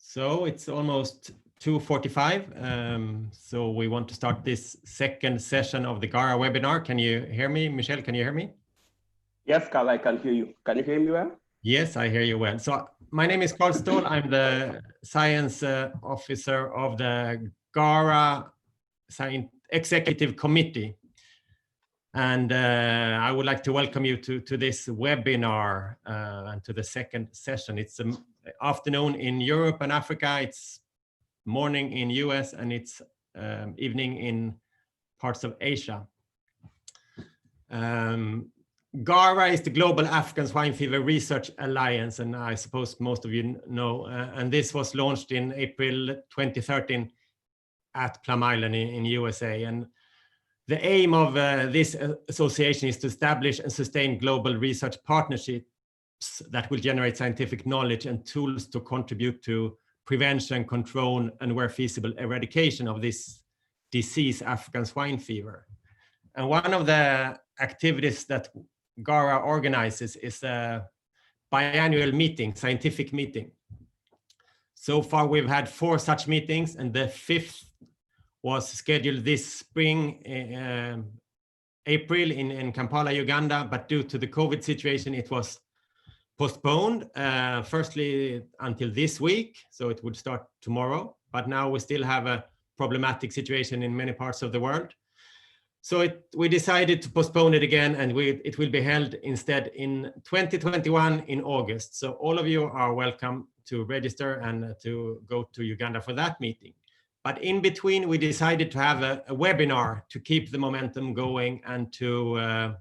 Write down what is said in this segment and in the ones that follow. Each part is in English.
So it's almost 2:45. So we want to start this second session of the GARA webinar. Can you hear me? Michel, can you hear me? Yes, Carl, I can hear you. Can you hear me well? Yes, I hear you well. So my name is Carl Stoll. I'm the science officer of the GARA Executive Committee. And I would like to welcome you to this webinar and to the second session. It's afternoon in Europe and Africa, it's morning in US, and it's evening in parts of Asia. GARA is the Global African Swine Fever Research Alliance, and I suppose most of you know, and this was launched in April 2013 at Plum Island in USA. And the aim of this association is to establish and sustain global research partnerships that will generate scientific knowledge and tools to contribute to prevention, control, and where feasible, eradication of this disease, African swine fever. And one of the activities that GARA organizes is a biannual meeting, scientific meeting. So far, we've had 4 such meetings, and the 5th was scheduled this spring, April in Kampala, Uganda, but due to the COVID situation, it was postponed, firstly until this week, so it would start tomorrow, but now we still have a problematic situation in many parts of the world. So we decided to postpone it again, and it will be held instead in 2021 in August. So all of you are welcome to register and to go to Uganda for that meeting. But in between, we decided to have a webinar to keep the momentum going and to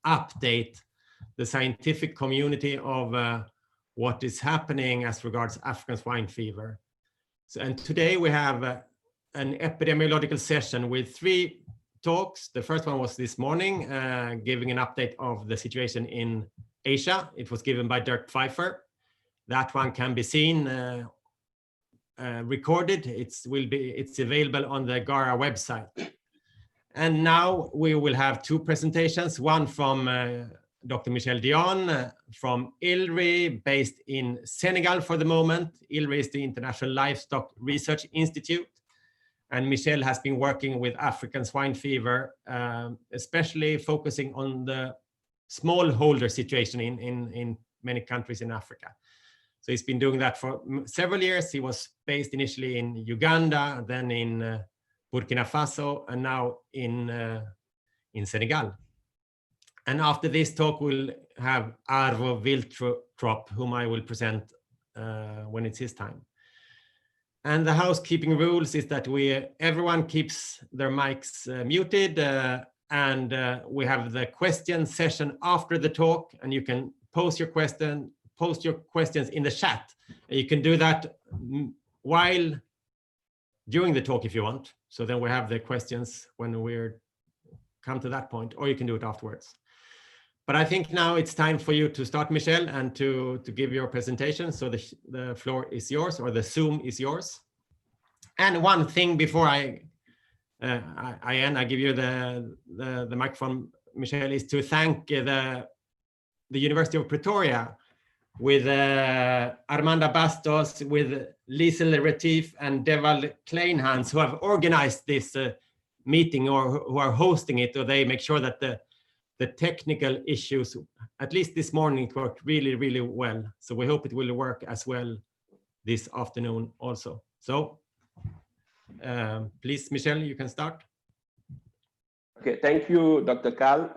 update the scientific community of what is happening as regards African swine fever. So, and today we have an epidemiological session with 3 talks. The first one was this morning, giving an update of the situation in Asia. It was given by Dirk Pfeiffer. That one can be seen recorded. It's available on the GARA website. And now we will have 2 presentations, one from Dr. Michel Dione from ILRI, based in Senegal for the moment. ILRI is the International Livestock Research Institute. And Michel has been working with African swine fever, especially focusing on the smallholder situation in many countries in Africa. So he's been doing that for several years. He was based initially in Uganda, then in Burkina Faso, and now in Senegal. And after this talk, we'll have Arvo Viltorp, whom I will present when it's his time. And the housekeeping rules is that everyone keeps their mics muted, and we have the question session after the talk, and you can post your questions in the chat. You can do that during the talk if you want. So then we have the questions when we're come to that point, or you can do it afterwards. But I think now it's time for you to start, Michel, and to give your presentation. So the floor is yours, or the Zoom is yours. And one thing before I give you the microphone, Michel, is to thank the University of Pretoria with Armanda Bastos, with Liesel Retief and Deval Kleinhans, who have organized this meeting, or who are hosting it, or they make sure that the technical issues, at least this morning, it worked really, really well. So we hope it will work as well this afternoon also. So please, Michel, you can start. Okay, thank you, Dr. Carl.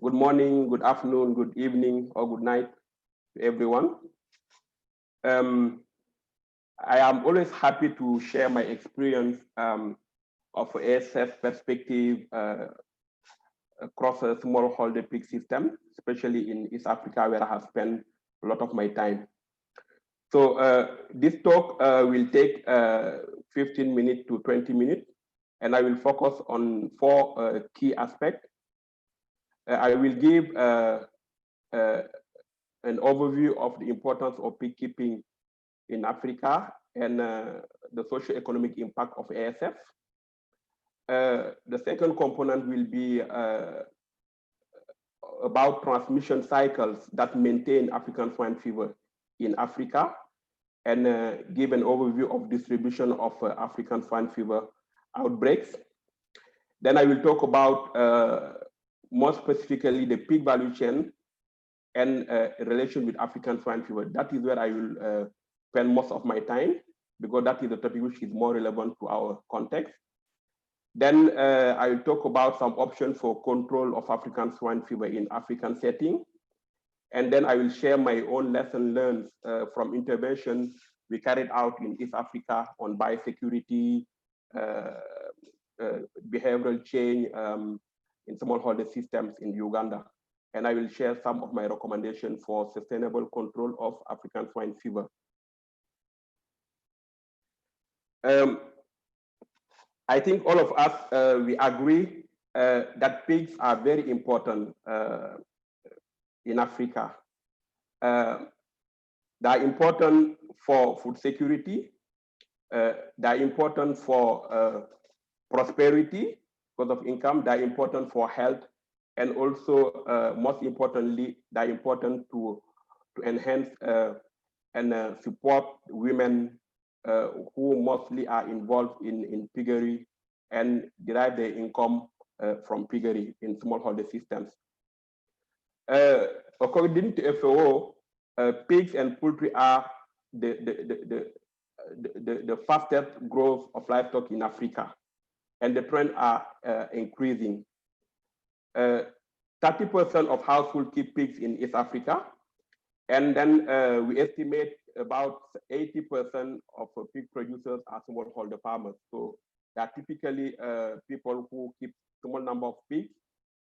Good morning, good afternoon, good evening, or good night to everyone. I am always happy to share my experience of ASF perspective across a smallholder pig system, especially in East Africa, where I have spent a lot of my time. So this talk will take 15 minutes to 20 minutes, and I will focus on 4 key aspects. I will give an overview of the importance of pig keeping in Africa and the socio-economic impact of ASF. The second component will be about transmission cycles that maintain African swine fever in Africa. and give an overview of distribution of African swine fever outbreaks. Then I will talk about more specifically the pig value chain and relation with African swine fever. That is where I will spend most of my time, because that is the topic which is more relevant to our context. Then I will talk about some options for control of African swine fever in African setting. And then I will share my own lesson learned from intervention we carried out in East Africa on biosecurity, behavioral change in smallholder systems in Uganda. And I will share some of my recommendations for sustainable control of African swine fever. I think all of us, we agree that pigs are very important in Africa. They are important for food security. They are important for prosperity because of income. They are important for health. And also, most importantly, they are important to enhance and support women who mostly are involved in piggery and derive their income from piggery in smallholder systems. According to FAO, pigs and poultry are the fastest growth of livestock in Africa, and the trends are increasing. 30% of households keep pigs in East Africa, and then we estimate about 80% of pig producers are smallholder farmers. So they are typically people who keep small number of pigs,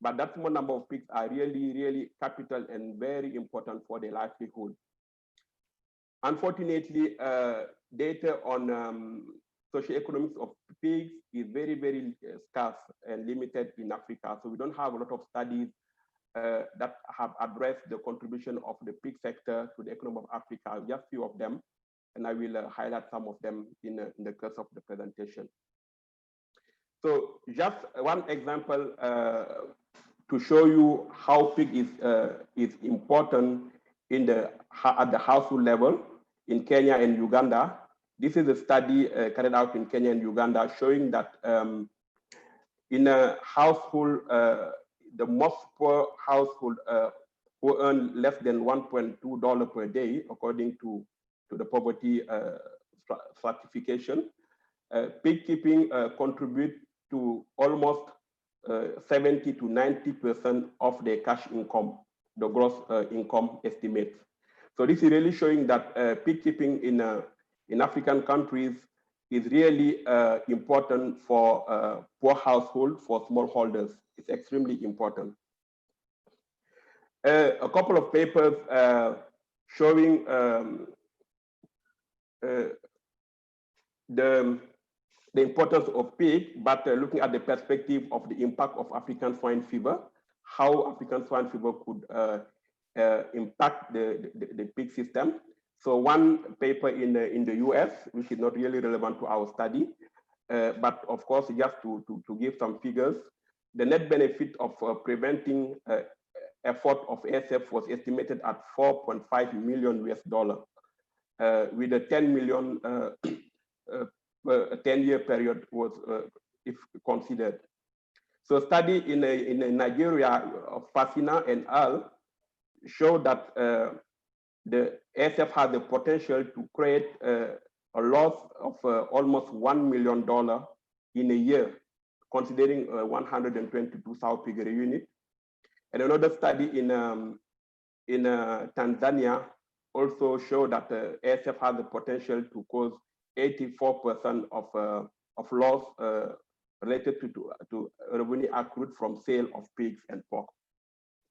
but that small number of pigs are really, really capital and very important for their livelihood. Unfortunately, data on socioeconomics of pigs is very, very scarce and limited in Africa. So we don't have a lot of studies that have addressed the contribution of the pig sector to the economy of Africa, just few of them, and I will highlight some of them in the course of the presentation. So just one example to show you how pig is important at the household level in Kenya and Uganda. This is a study carried out in Kenya and Uganda showing that in a household, the most poor household who earn less than $1.2 per day, according to the poverty stratification, pig keeping contribute to almost 70 to 90% of their cash income, the gross income estimates. So this is really showing that pig keeping in African countries is really important for poor households, for smallholders. It's extremely important. A couple of papers showing the importance of pig, but looking at the perspective of the impact of African swine fever, how African swine fever could impact the pig system. So one paper in the US, which is not really relevant to our study, but of course, just to give some figures, the net benefit of preventing effort of ASF was estimated at $4.5 million US, with a 10 million 10-year period was if considered. So a study in Nigeria of Fasina and al. Showed that the ASF has the potential to create a loss of almost $1 million in a year, considering 122,000 piggery units. And another study in Tanzania also showed that ASF has the potential to cause 84% of loss related to revenue accrued from sale of pigs and pork.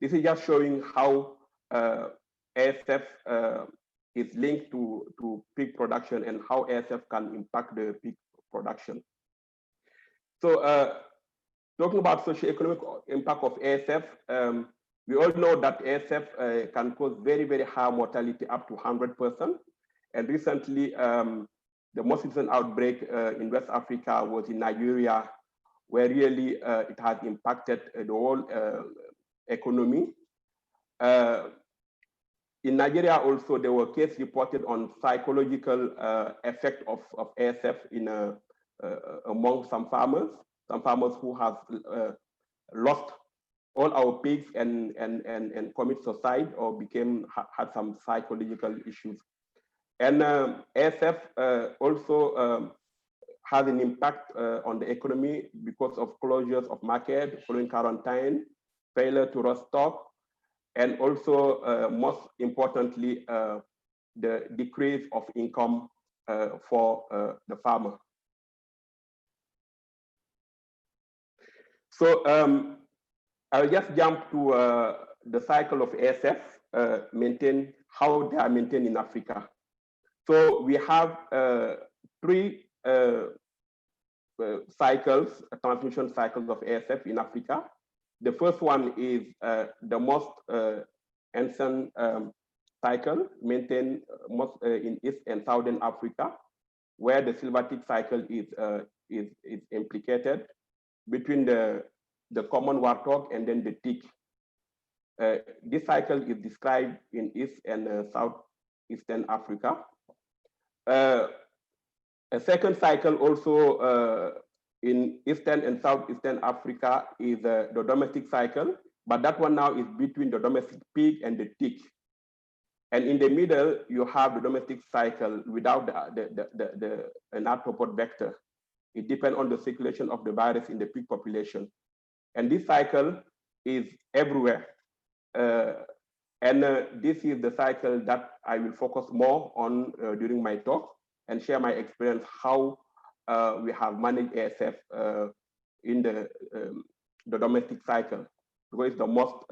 This is just showing how ASF is linked to pig production and how ASF can impact the pig production. So talking about socioeconomic impact of ASF, we all know that ASF can cause very, very high mortality up to 100%. And recently, the most recent outbreak in West Africa was in Nigeria, where really it has impacted the whole economy. in Nigeria also, there were cases reported on psychological effect of ASF in among some farmers who have lost all our pigs and commit suicide or had some psychological issues. And ASF also has an impact on the economy because of closures of market, following quarantine, failure to restock, and also most importantly, the decrease of income for the farmer. So I'll just jump to the cycle of ASF, how they are maintained in Africa. So we have three transmission cycles of ASF in Africa. The first one is the most ancient cycle, maintained most in East and Southern Africa, where the silver-tick cycle is implicated between the common warthog and then the tick. This cycle is described in East and Southeastern Africa. A second cycle also in Eastern and Southeastern Africa is the domestic cycle, but that one now is between the domestic pig and the tick. And in the middle, you have the domestic cycle without an arthropod vector. It depends on the circulation of the virus in the pig population. And this cycle is everywhere. This is the cycle that I will focus more on during my talk and share my experience how we have managed ASF in the domestic cycle, because it's the most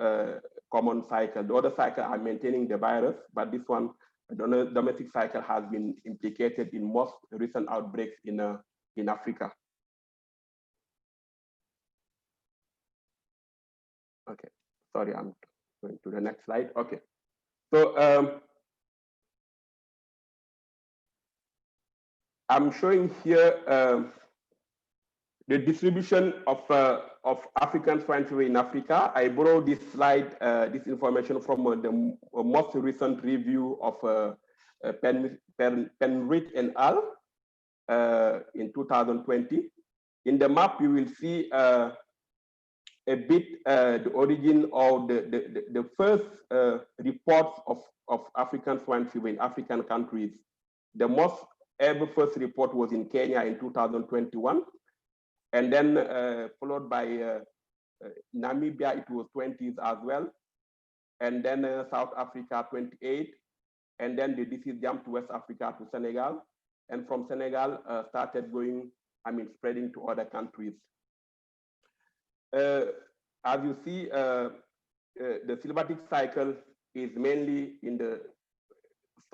common cycle. The other cycle are maintaining the virus, but this one, the domestic cycle, has been implicated in most recent outbreaks in Africa. Okay, sorry, I'm going to the next slide. Okay, so I'm showing here the distribution of African swine fever in Africa. I borrowed this slide, this information from the most recent review of Penrith and al. In 2020. In the map, you will see a bit the origin of the first reports of African swine fever in African countries. The most ever first report was in Kenya in 2021, and then followed by Namibia, it was 20s as well, and then South Africa 28, and then the disease jumped to West Africa to Senegal, and from Senegal started going, spreading to other countries. As you see, the silver-tick cycle is mainly in the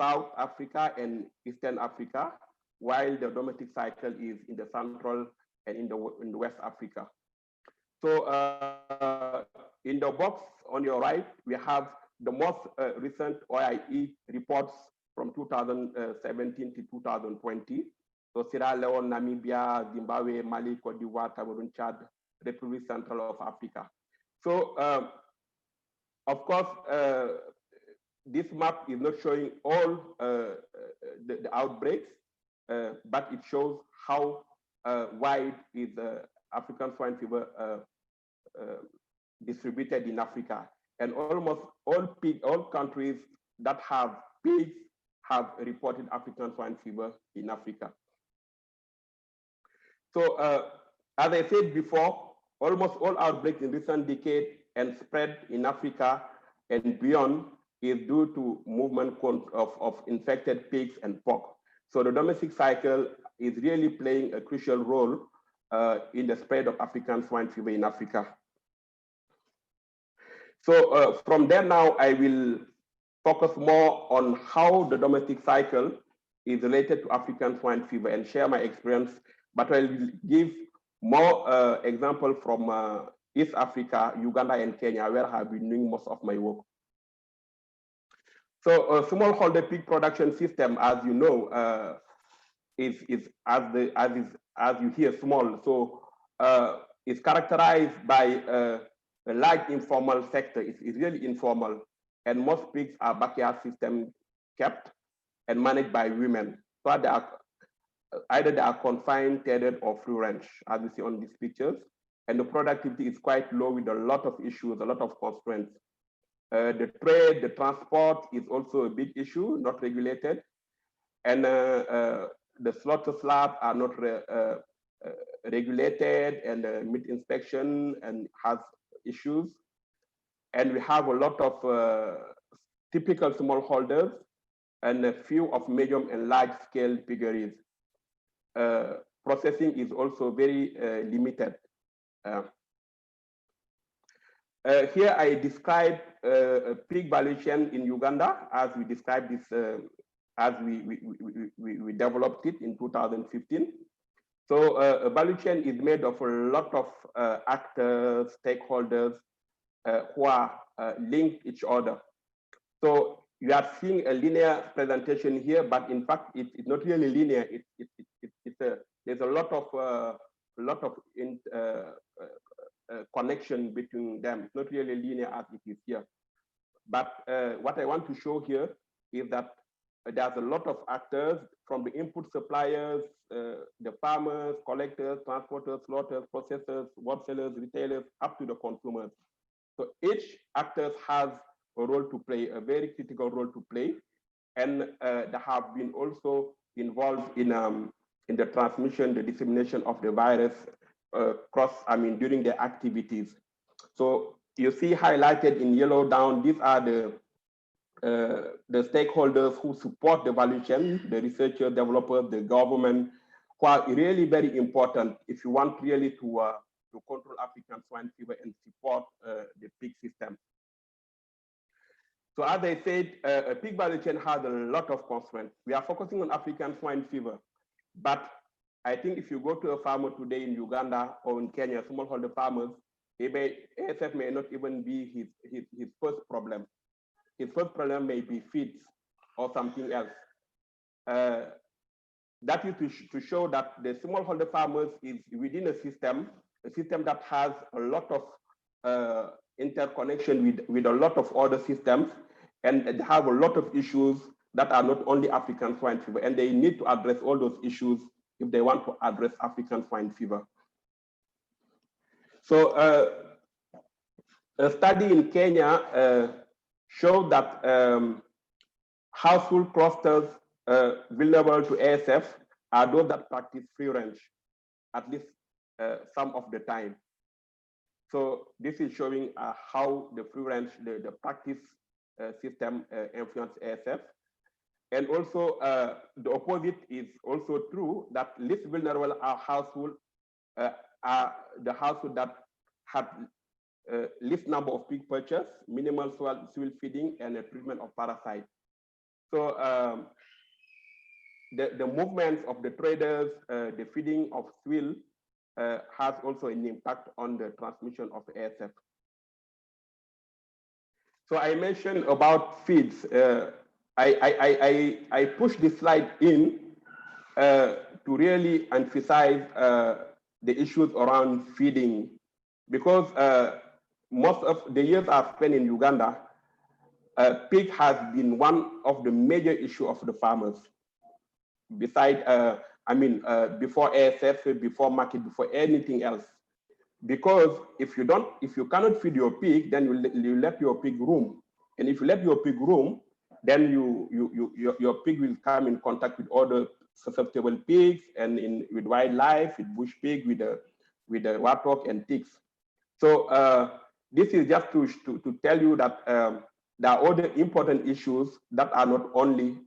South Africa and Eastern Africa, while the domestic cycle is in the Central and in the West Africa. So in the box on your right, we have the most recent OIE reports from 2017 to 2020. So Sierra Leone, Namibia, Zimbabwe, Mali, Cote d'Ivoire, Cameroon, Chad, Republic Central of Africa. So of course, this map is not showing all the outbreaks, but it shows how wide is African swine fever distributed in Africa. And almost all countries that have pigs have reported African swine fever in Africa. So as I said before, almost all outbreaks in recent decade and spread in Africa and beyond is due to movement of infected pigs and pork. So the domestic cycle is really playing a crucial role in the spread of African swine fever in Africa. So from there now, I will focus more on how the domestic cycle is related to African swine fever and share my experience, but I will give more examples from East Africa, Uganda, and Kenya, where I have been doing most of my work. So smallholder pig production system, as you know, is as you hear small. So it's characterized by a large informal sector. It's really informal. and most pigs are backyard system kept and managed by women. So they are, either they are confined, tethered, or free range, as you see on these pictures. And the productivity is quite low with a lot of issues, a lot of constraints. The trade, the transport is also a big issue, not regulated. And the slaughter slabs are not regulated, and meat inspection and has issues. And we have a lot of typical smallholders and a few of medium and large scale piggeries. Processing is also very limited. Here I describe a pig value chain in Uganda as we described this, as we developed it in 2015. So a value chain is made of a lot of actors, stakeholders who are linked each other. So you are seeing a linear presentation here, but in fact, it's not really linear. There's a lot of connection between them. It's not really linear as it is here. But what I want to show here is that there's a lot of actors, from the input suppliers, the farmers, collectors, transporters, slaughters, processors, wholesalers, retailers, up to the consumers. So each actor has a role to play, a very critical role to play, and they have been also involved in the transmission, the dissemination of the virus during their activities. So you see highlighted in yellow down, these are the stakeholders who support the value chain, the researchers, developers, the government, who are really very important if you want really to control African swine fever and support the pig system. So as I said, a pig value chain has a lot of constraints. We are focusing on African swine fever, but I think if you go to a farmer today in Uganda or in Kenya, smallholder farmers, ASF may not even be his first problem. His first problem may be feeds or something else. That is to show that the smallholder farmers is within a system that has a lot of interconnection with a lot of other systems, and they have a lot of issues that are not only African swine fever, and they need to address all those issues if they want to address African swine fever. So a study in Kenya showed that household clusters vulnerable to ASF are those that practice free range, at least some of the time. So this is showing how the free range, the practice system influence ASF. And also the opposite is also true, that least vulnerable households are the household that have least number of pig purchase, minimal soil feeding, and a treatment of parasites. So the movements of the traders, the feeding of swill has also an impact on the transmission of ASF. So I mentioned about feeds. I pushed this slide in to really emphasize the issues around feeding, because most of the years I've spent in Uganda, pig has been one of the major issues of the farmers. Besides, before ASF, before market, before anything else. Because if you cannot feed your pig, then you let your pig roam, and if you let your pig roam, then your pig will come in contact with other susceptible pigs, and with wildlife, with bush pig, with the warthog and ticks. So this is just to tell you that there are other important issues that are not only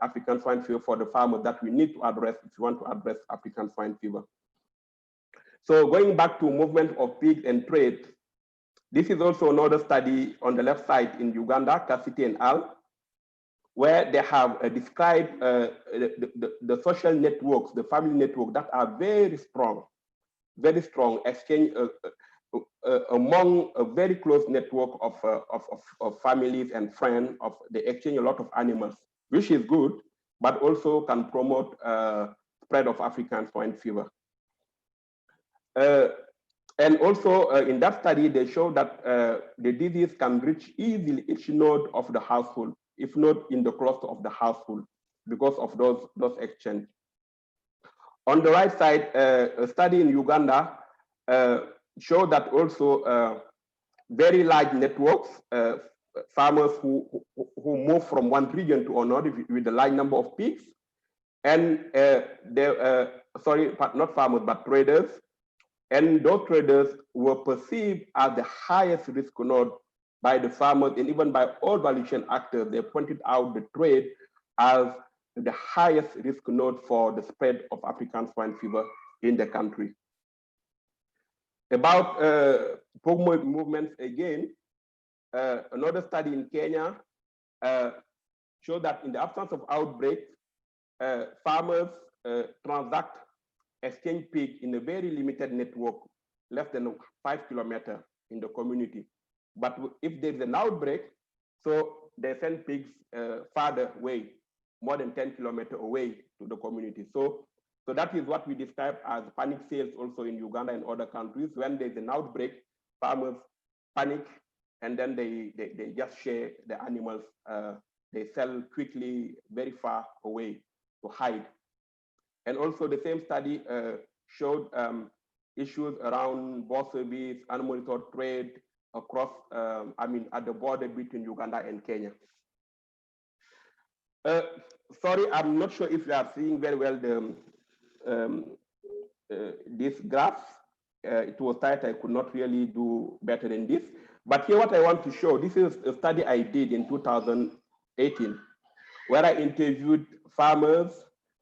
African swine fever for the farmers that we need to address if you want to address African swine fever. So going back to movement of pigs and trade, this is also another study on the left side in Uganda, Cassidy and al., where they have described the social networks, the family network that are very strong exchange among a very close network of families and friends. They exchange a lot of animals, which is good, but also can promote spread of African swine fever. And also in that study, they show that the disease can reach easily each node of the household, if not in the cluster of the household, because of those exchange. On the right side, a study in Uganda showed that also very large networks, farmers who move from one region to another with a large number of pigs, and sorry, not farmers, but traders. And those traders were perceived as the highest risk node by the farmers and even by all value chain actors. They pointed out the trade as the highest risk node for the spread of African swine fever in the country. About pig movements again, another study in Kenya showed that in the absence of outbreaks, farmers transact exchange pig in a very limited network, less than 5 kilometers in the community. But if there's an outbreak, so they send pigs farther away, more than 10 kilometers away to the community. So that is what we describe as panic sales also in Uganda and other countries. When there's an outbreak, farmers panic, and then they just share the animals. They sell quickly, very far away to hide. And also the same study showed issues around both service, animal trade across, at the border between Uganda and Kenya. Sorry, I'm not sure if you are seeing very well this graph. It was tight, I could not really do better than this. But here what I want to show, this is a study I did in 2018, where I interviewed farmers,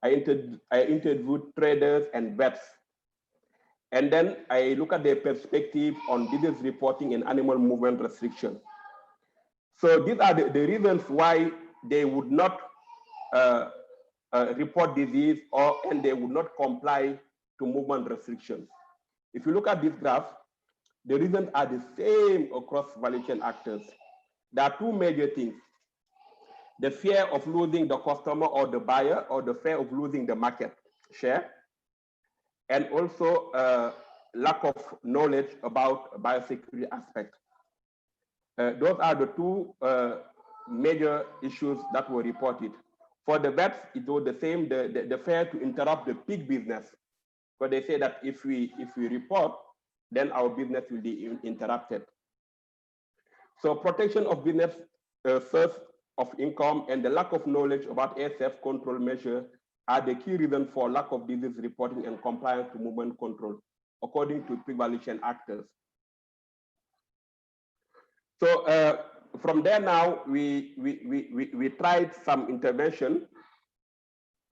I interviewed traders and vets. And then I look at their perspective on disease reporting and animal movement restriction. So these are the reasons why they would not report disease and they would not comply to movement restrictions. If you look at this graph, the reasons are the same across value chain actors. There are two major things: the fear of losing the customer or the buyer, or the fear of losing the market share, and also lack of knowledge about biosecurity aspects. Those are the two major issues that were reported. For the vets, it was the same, the fear to interrupt the pig business. But they say that if we report, then our business will be interrupted. So protection of business source of income and the lack of knowledge about ASF control measure are the key reasons for lack of disease reporting and compliance to movement control, according to pig value chain actors. So from there now, we tried some intervention.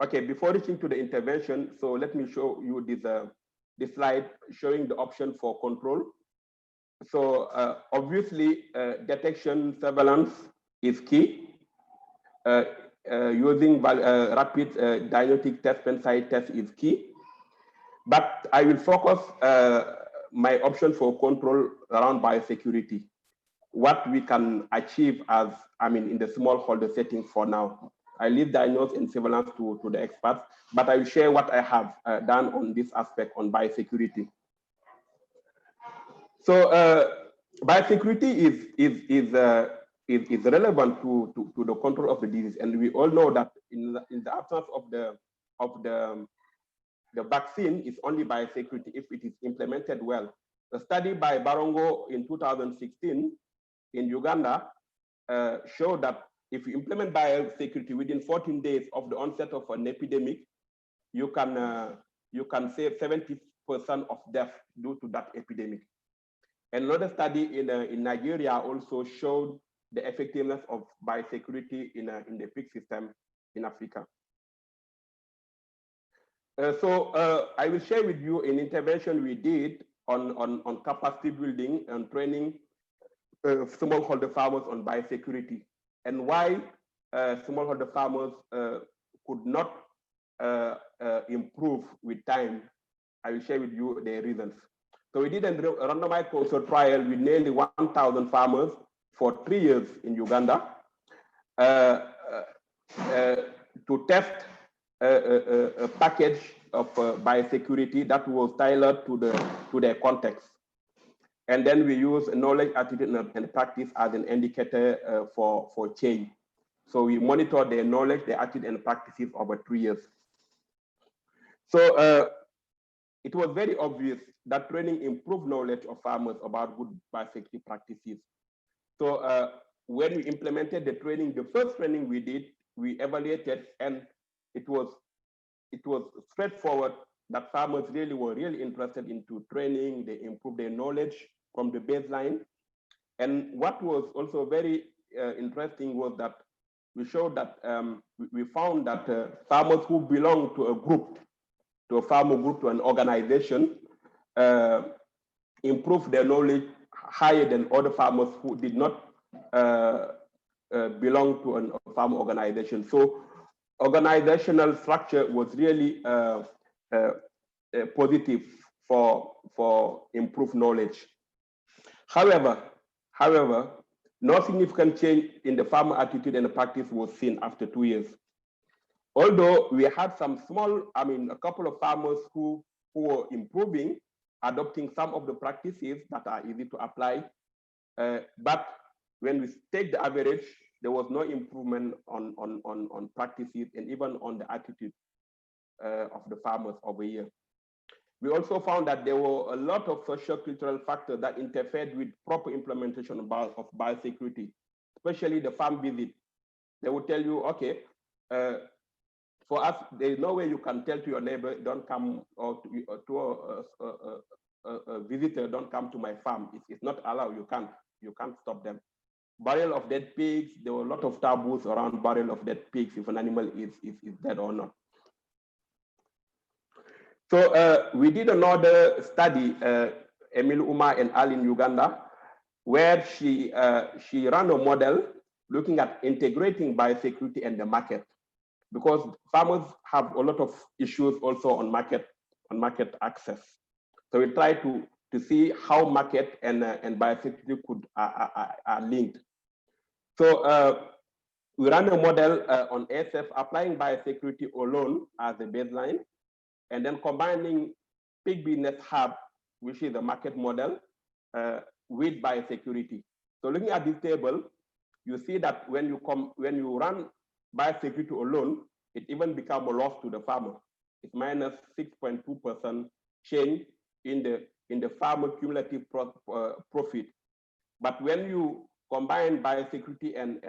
Okay, before reaching to the intervention, so let me show you this slide showing the option for control. So obviously, detection surveillance is key. Using rapid diagnostic test and site test is key. But I will focus my option for control around biosecurity, what we can achieve as, in the smallholder setting for now. I leave diagnosis and surveillance to the experts, but I will share what I have done on this aspect on biosecurity. So biosecurity is relevant to the control of the disease, and we all know that in the absence of the vaccine is only biosecurity if it is implemented well. A study by Barongo in 2016 in Uganda showed that if you implement biosecurity within 14 days of the onset of an epidemic, you can save 70% of death due to that epidemic. And another study in Nigeria also showed the effectiveness of biosecurity in the pig system in Africa. So I will share with you an intervention we did on capacity building and training smallholder farmers on biosecurity, and why smallholder farmers could not improve with time. I will share with you the reasons. So we did a randomized control trial with nearly 1,000 farmers for 3 years in Uganda to test a package of biosecurity that was tailored to their context. And then we use knowledge, attitude, and practice as an indicator for change. So we monitor their knowledge, their attitude, and practices over 3 years. So it was very obvious that training improved knowledge of farmers about good biosecurity practices. So when we implemented the training, the first training we did, we evaluated, and it was straightforward that farmers really were interested into training. They improved their knowledge from the baseline. And what was also very interesting was that we showed that we found that farmers who belong to a group, to a farmer group, to an organization, improve their knowledge higher than other farmers who did not belong to a farm organization. So organizational structure was really positive for improved knowledge. However, no significant change in the farmer attitude and practice was seen after 2 years. Although we had some small, a couple of farmers who were improving, adopting some of the practices that are easy to apply. But when we take the average, there was no improvement on practices and even on the attitude of the farmers over here. We also found that there were a lot of socio-cultural factors that interfered with proper implementation of biosecurity, especially the farm visit. They will tell you, okay, for us, there's no way you can tell to your neighbor, don't come, or to a visitor, don't come to my farm. It's not allowed, you can't stop them. Burial of dead pigs, there were a lot of taboos around burial of dead pigs, if an animal is dead or not. So we did another study, Emil Uma and Al in Uganda, where she ran a model looking at integrating biosecurity and the market, because farmers have a lot of issues also on market access. So we try to see how market and biosecurity are linked. So we ran a model on ASF, applying biosecurity alone as a baseline, and then combining Pig Business Hub, which is the market model, with biosecurity. So looking at this table, you see that when you run biosecurity alone, it even becomes a loss to the farmer. It's minus 6.2% change in the farmer cumulative profit. But when you combine biosecurity and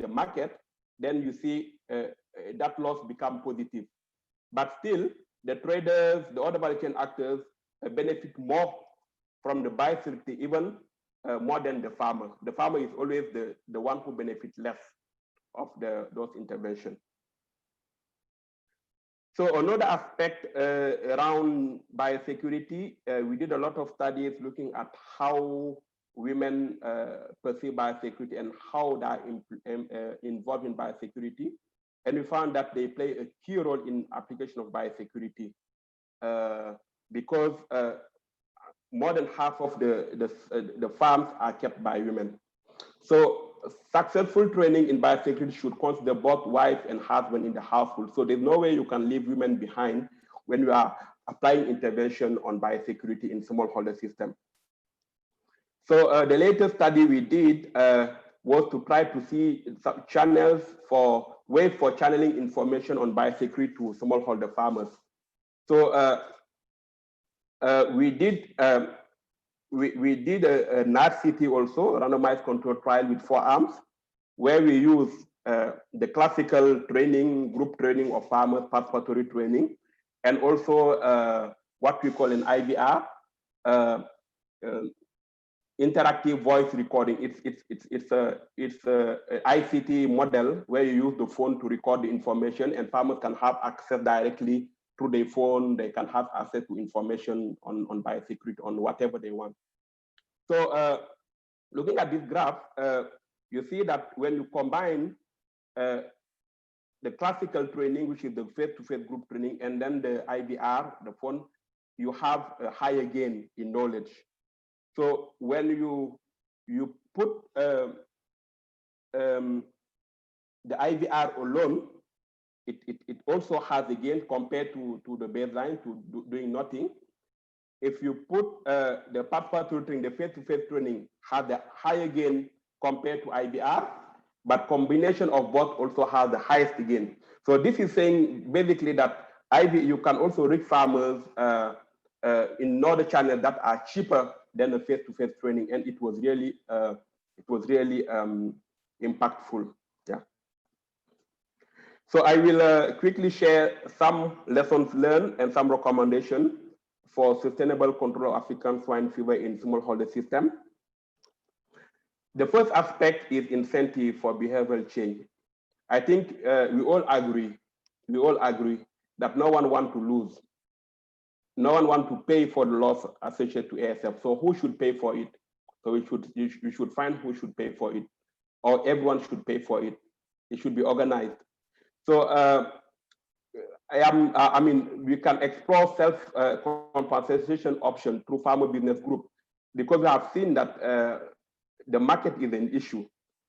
the market, then you see that loss become positive. But still, the traders, the other value chain actors benefit more from the biosecurity, even more than the farmer. The farmer is always the one who benefits less of those interventions. So another aspect around biosecurity, we did a lot of studies looking at how women perceive biosecurity and how they are involved in biosecurity. And we found that they play a key role in application of biosecurity because more than half of the farms are kept by women. So successful training in biosecurity should consider both wife and husband in the household. So there's no way you can leave women behind when you are applying intervention on biosecurity in smallholder system. So the latest study we did was to try to see some channels for ways for channeling information on biosecurity to smallholder farmers. So we did a NARCT also, a randomized controlled trial with 4 arms, where we use the classical training, group training of farmers, participatory training, and also what we call an IVR, interactive voice recording. It's a ICT model where you use the phone to record the information, and farmers can have access directly through their phone. They can have access to information on biosecurity, on whatever they want. So looking at this graph, you see that when you combine the classical training, which is the face-to-face group training, and then the IVR, the phone, you have a higher gain in knowledge. So when you put the IVR alone, it also has a gain compared to the baseline, to doing nothing. if you put the participatory training, the face-to-face training has the higher gain compared to IBR, but combination of both also has the highest gain. So this is saying basically that you can also reach farmers in other channels that are cheaper than the face-to-face training, and it was really impactful. Yeah. So I will quickly share some lessons learned and some recommendations for sustainable control of African swine fever in smallholder system. The first aspect is incentive for behavioral change. I think we all agree that no one wants to lose. No one wants to pay for the loss associated to ASF. So who should pay for it? So you should find who should pay for it, or everyone should pay for it. It should be organized. So I mean, we can explore self-compensation option through farmer business group, because we have seen that the market is an issue.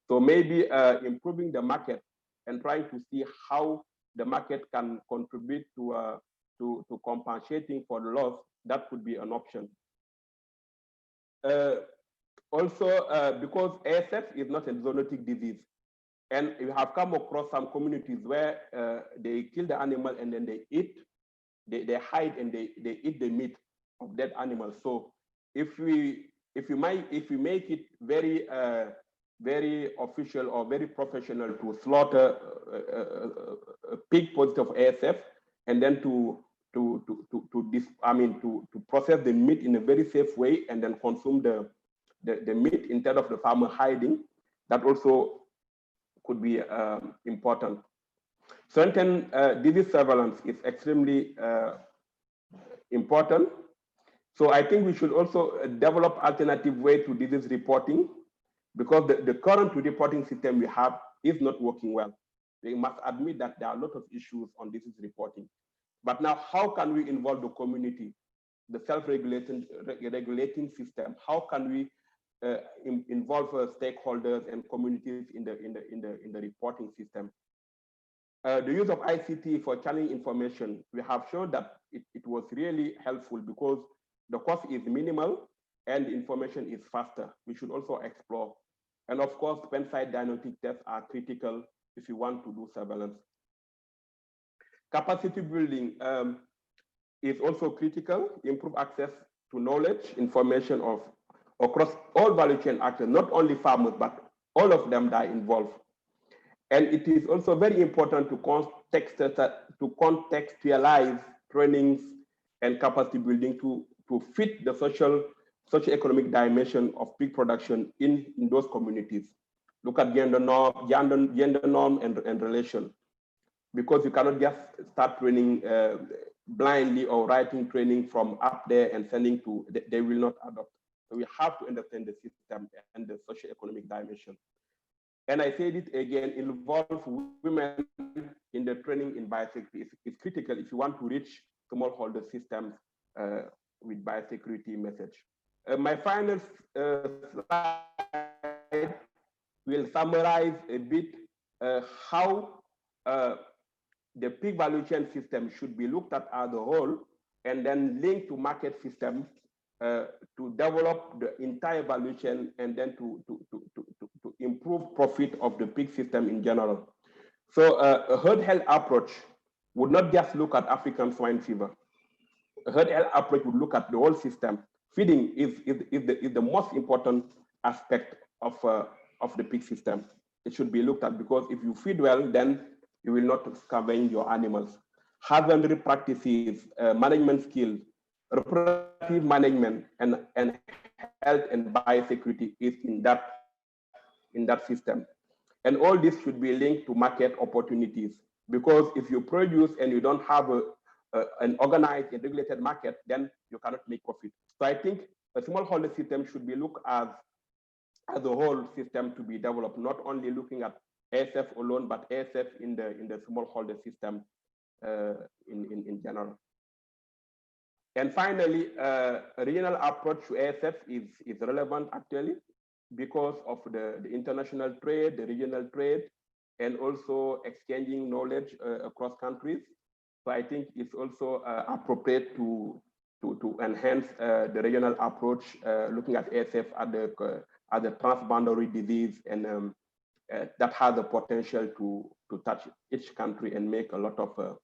So maybe improving the market and trying to see how the market can contribute to compensating for the loss, that could be an option. Also, because ASF is not a zoonotic disease, and we have come across some communities where they kill the animal and then they eat, they hide and they eat the meat of dead animals. So if we make it very very official or very professional to slaughter a pig positive of ASF, and then to process the meat in a very safe way and then consume the meat instead of the farmer hiding, that also could be important. Certain disease surveillance is extremely important. So I think we should also develop alternative way to disease reporting, because the current reporting system we have is not working well. We must admit that there are a lot of issues on disease reporting. But now, how can we involve the community, the self-regulating system? How can we involve stakeholders and communities in the reporting system? The use of ICT for channeling information, we have shown that it was really helpful because the cost is minimal and the information is faster. We should also explore. And of course, pen-side diagnostic tests are critical if you want to do surveillance. Capacity building is also critical. Improve access to knowledge, information across all value chain actors, not only farmers, but all of them that are involved. And it is also very important to contextualize trainings and capacity building to fit the socio-economic dimension of pig production in those communities. Look at gender norm and relation, because you cannot just start training blindly or writing training from up there and sending to, they will not adopt. So we have to understand the system and the socio-economic dimension. And I said it again, involve women in the training in biosecurity. It's critical if you want to reach smallholder systems with biosecurity message. My final slide will summarize a bit how the pig value chain system should be looked at as a whole, and then linked to market system to develop the entire value chain, and then to improve profit of the pig system in general. So a herd health approach would not just look at African swine fever. A herd health approach would look at the whole system. Feeding is the most important aspect of the pig system. It should be looked at, because if you feed well, then you will not scavenge your animals. Husbandry practices, management skills, reproductive management, and health and biosecurity is in that system. And all this should be linked to market opportunities, because if you produce and you don't have an organized and regulated market, then you cannot make profit. So I think a smallholder system should be looked at as a whole system to be developed, not only looking at ASF alone, but ASF in the smallholder system in general. And finally, a regional approach to ASF is relevant actually, because of the international trade, the regional trade, and also exchanging knowledge across countries. So I think it's also appropriate to to enhance the regional approach, looking at ASF at the transboundary disease, and that has the potential to touch each country and make a lot of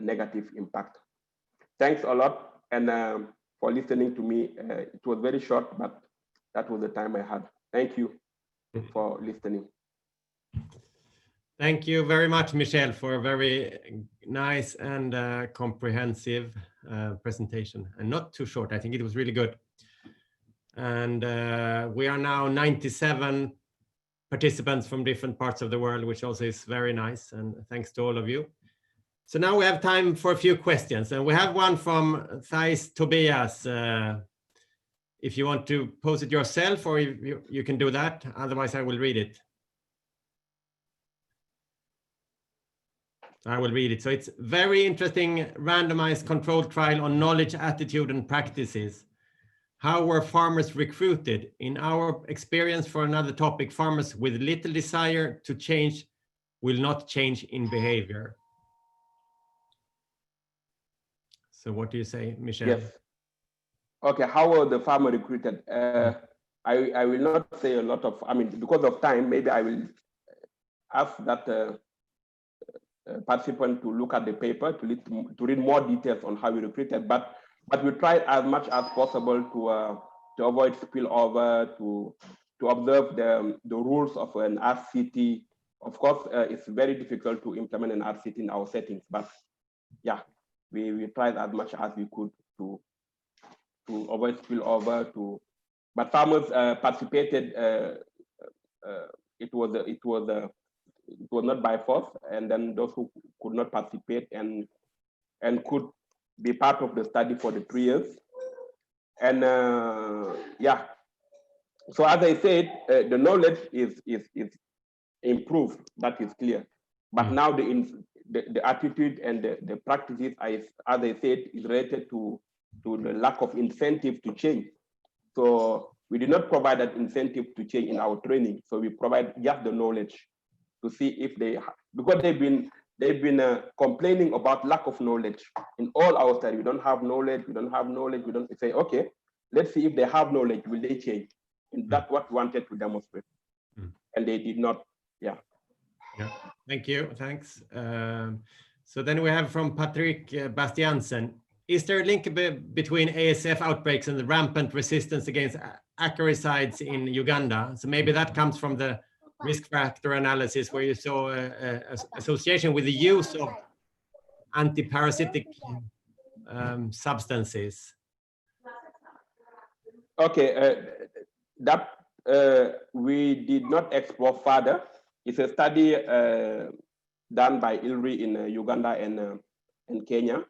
negative impact. Thanks a lot, and for listening to me. It was very short, but that was the time I had. Thank you for listening. Thank you very much, Michel, for a very nice and comprehensive presentation, and not too short. I think it was really good. And we are now 97 participants from different parts of the world, which also is very nice. And thanks to all of you. So now we have time for a few questions, and we have one from Thais Tobias. If you want to pose it yourself, or you can do that. Otherwise, I will read it. I will read it. So it's very interesting randomized controlled trial on knowledge, attitude, and practices. How were farmers recruited? In our experience, for another topic, farmers with little desire to change will not change in behavior. So what do you say, Michel? Yes. Okay, how were the farmer recruited? I will not say a lot of, because of time, maybe I will ask that participant to look at the paper to read more details on how we recruited, but we tried as much as possible to avoid spillover, to observe the rules of an RCT. Of course, it's very difficult to implement an RCT in our settings, but yeah, we tried as much as we could to avoid spillover. But farmers participated. It was not by force, and then those who could not participate and could be part of the study for the 3 years. And yeah, so as I said, the knowledge is improved, that is clear. But now the attitude and the practices, as I said, is related to the lack of incentive to change. So we did not provide that incentive to change in our training. So we provide just the knowledge to see if because they've been complaining about lack of knowledge in all our studies. We don't have knowledge. We don't say, okay, let's see if they have knowledge. Will they change? And that's what we wanted to demonstrate. And they did not. Yeah. Yeah. Thank you. Thanks. So then we have from Patrick Bastiansen. Is there a link between ASF outbreaks and the rampant resistance against acaricides in Uganda? So maybe that comes from the risk factor analysis where you saw association with the use of antiparasitic substances. Okay, that we did not explore further. It's a study done by ILRI in Uganda and Kenya.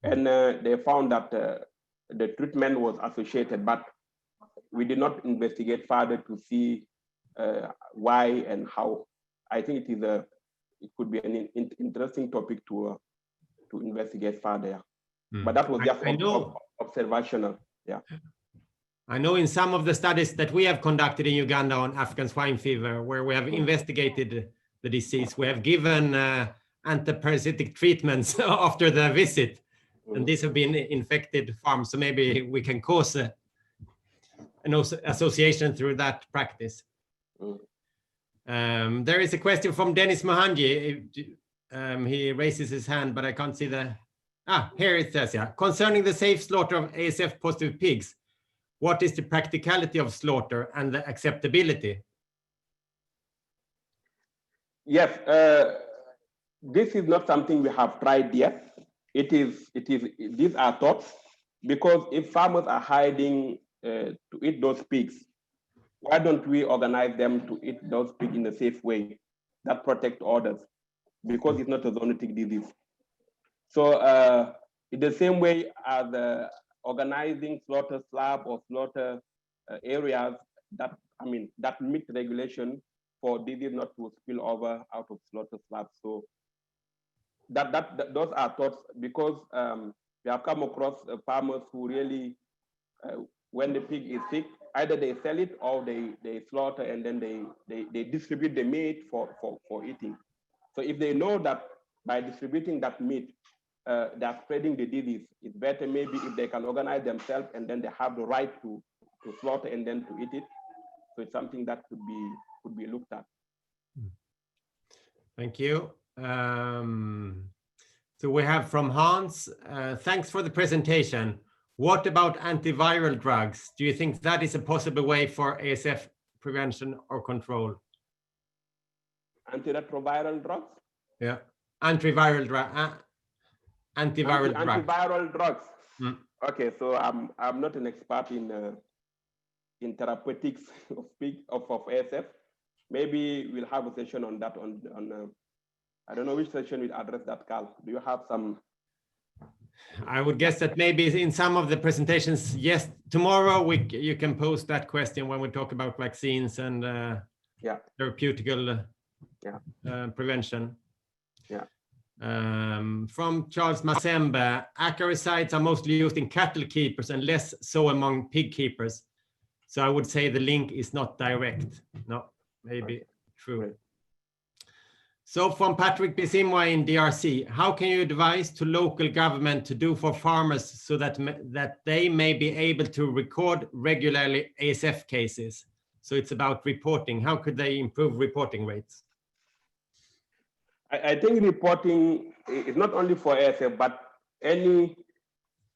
And they found that the treatment was associated, but we did not investigate further to see why and how. I think it could be an interesting topic to investigate further. But that was just observational. Yeah. I know in some of the studies that we have conducted in Uganda on African swine fever, where we have investigated the disease, we have given antiparasitic treatments after the visit, and these have been infected farms. So maybe we can cause an association through that practice. There is a question from Dennis Mohanji. He raises his hand, but I can't see the. Here it says, yeah. Concerning the safe slaughter of ASF positive pigs, what is the practicality of slaughter and the acceptability? Yes, this is not something we have tried yet. These are thoughts, because if farmers are hiding to eat those pigs, why don't we organize them to eat those pigs in a safe way that protect others? Because it's not a zoonotic disease. So in the same way as organizing slaughter slab or slaughter areas that meet regulation for disease not to spill over out of slaughter slabs. So those are thoughts, because we have come across farmers who really, when the pig is sick, either they sell it or they slaughter and then they distribute the meat for eating. So if they know that by distributing that meat, they are spreading the disease. It's better maybe if they can organize themselves and then they have the right to slaughter and then to eat it. So it's something that could be looked at. Thank you. So we have from Hans, thanks for the presentation. What about antiviral drugs? Do you think that is a possible way for ASF prevention or control? Antiretroviral drugs? Yeah, antiviral drugs. Antiviral drugs. Mm. Okay, so I'm not an expert in therapeutics of ASF. Maybe we'll have a session on that on I don't know which session will address that, Carl. Do you have some? I would guess that maybe in some of the presentations, yes, tomorrow you can post that question when we talk about vaccines and therapeutical prevention. Yeah. From Charles Masembe, acaricides are mostly used in cattle keepers and less so among pig keepers. So I would say the link is not direct. No, maybe true. Right. So from Patrick Bisimwa in DRC, how can you advise to local government to do for farmers so that they may be able to record regularly ASF cases? So it's about reporting. How could they improve reporting rates? I think reporting is not only for ASF, but any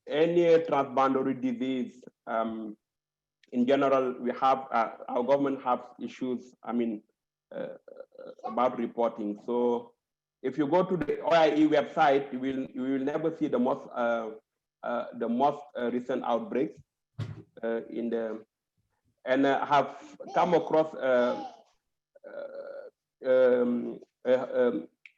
transboundary disease. In general, we have our government have issues. I mean, about reporting. So if you go to the OIE website, you will never see the most recent outbreaks and have come across a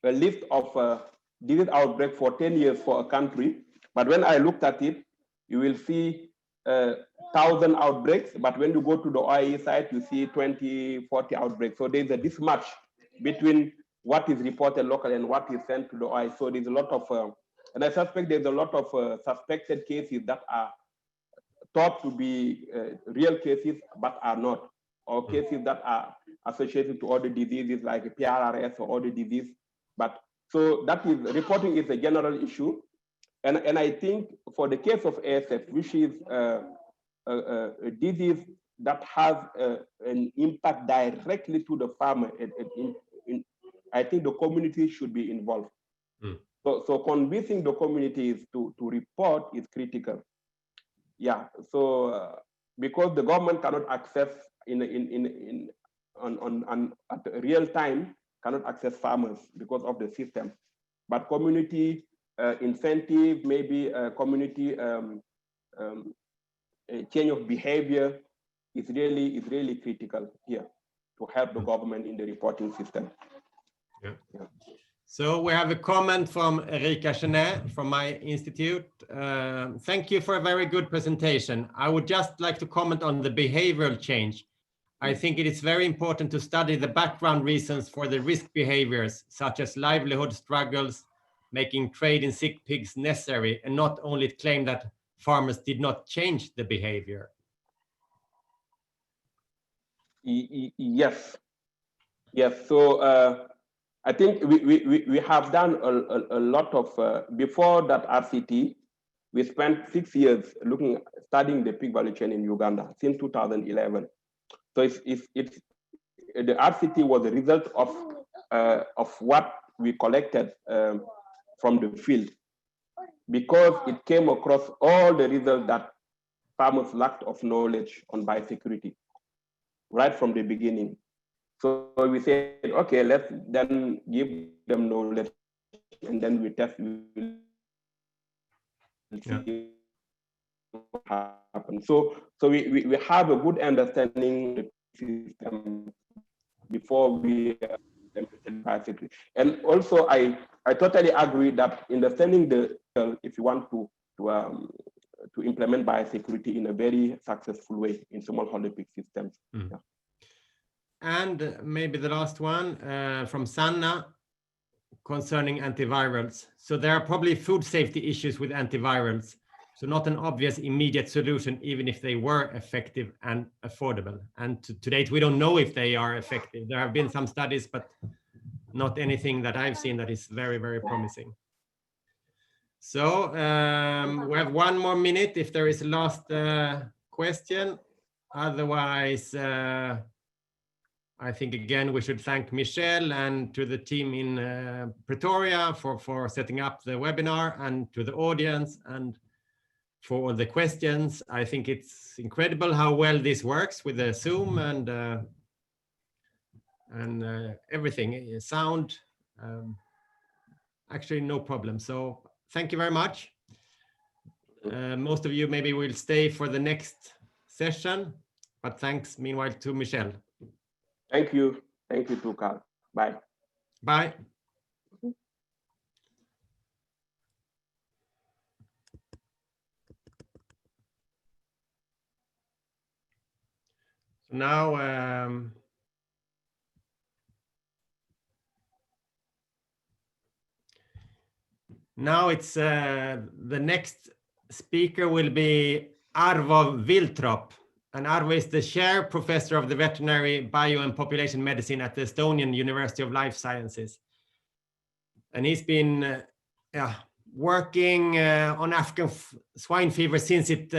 list of disease outbreak for 10 years for a country. But when I looked at it, you will see 1,000 outbreaks, but when you go to the OIE site, you see 20, 40 outbreaks. So there's a mismatch between what is reported locally and what is sent to the OIE. So there's a lot of, and I suspect there's a lot of suspected cases that are thought to be real cases, but are not, or cases that are associated to other diseases like PRRS or other disease. But so that is, reporting is a general issue. And I think for the case of ASF, which is a disease that has an impact directly to the farmer, I think the community should be involved. Mm. So convincing the communities to report is critical. Yeah. So because the government cannot access at real time, cannot access farmers because of the system, but community incentive, maybe community change of behavior is really critical here to help the government in the reporting system. Yeah. So we have a comment from Erika Chenet from my institute. Thank you for a very good presentation. I would just like to comment on the behavioral change. I think it is very important to study the background reasons for the risk behaviors, such as livelihood struggles, making trade in sick pigs necessary, and not only claim that farmers did not change the behavior. Yes. So I think we have done a lot of, before that RCT, we spent 6 years studying the pig value chain in Uganda since 2011. So the RCT was a result of what we collected from the field, because it came across all the results that farmers lacked of knowledge on biosecurity right from the beginning. So we said, okay, let's then give them knowledge, and then we test. See what happens. So we have a good understanding of the system before we implement biosecurity. And also, I totally agree that understanding if you want to implement biosecurity in a very successful way in smallholder pig systems. Mm. Yeah. And maybe the last one from Sanna concerning antivirals. So there are probably food safety issues with antivirals. So not an obvious immediate solution, even if they were effective and affordable. And to date, we don't know if they are effective. There have been some studies, but not anything that I've seen that is very, very promising. So we have 1 more minute if there is a last question. Otherwise, I think again we should thank Michel and to the team in Pretoria for setting up the webinar, and to the audience and for all the questions. I think it's incredible how well this works with the Zoom and everything, sound. Actually, no problem. So thank you very much. Most of you maybe will stay for the next session, but thanks meanwhile to Michel. Thank you. Thank you too, Carl. Bye. Bye. Now, it's the next speaker will be Arvo Viltorp. And Arvo is the chair professor of the veterinary bio and population medicine at the Estonian University of Life Sciences. And he's been working on African swine fever since it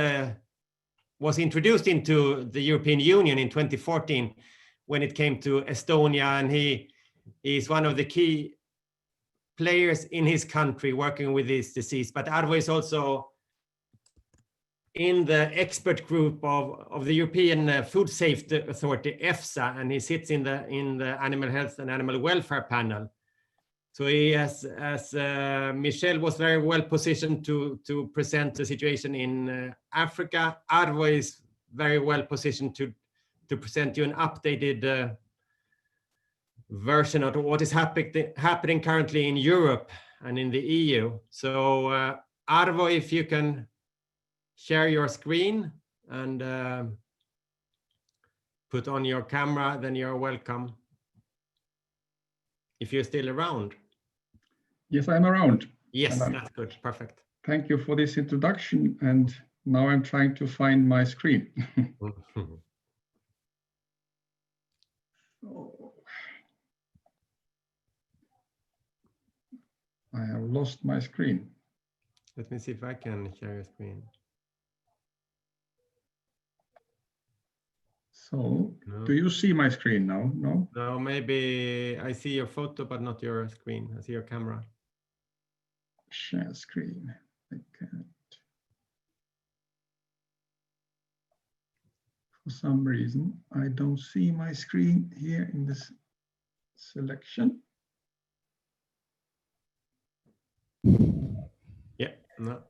was introduced into the European Union in 2014 when it came to Estonia. And he is one of the key players in his country working with this disease. But Arvo is also in the expert group of the European Food Safety Authority, EFSA, and he sits in the Animal Health and Animal Welfare panel. So he has, as Michel was very well positioned to present the situation in Africa, Arvo is very well positioned to present you an updated version of what is happening currently in Europe and in the EU. So Arvo, if you can share your screen and put on your camera, then you're welcome. If you're still around. Yes, I'm around. Yes, that's good. Perfect. Thank you for this introduction. And now I'm trying to find my screen. I have lost my screen. Let me see if I can share your screen. So, No. Do you see my screen now? No? No, maybe I see your photo, but not your screen. I see your camera. Share screen. I can't. For some reason, I don't see my screen here in this selection. Yeah, no.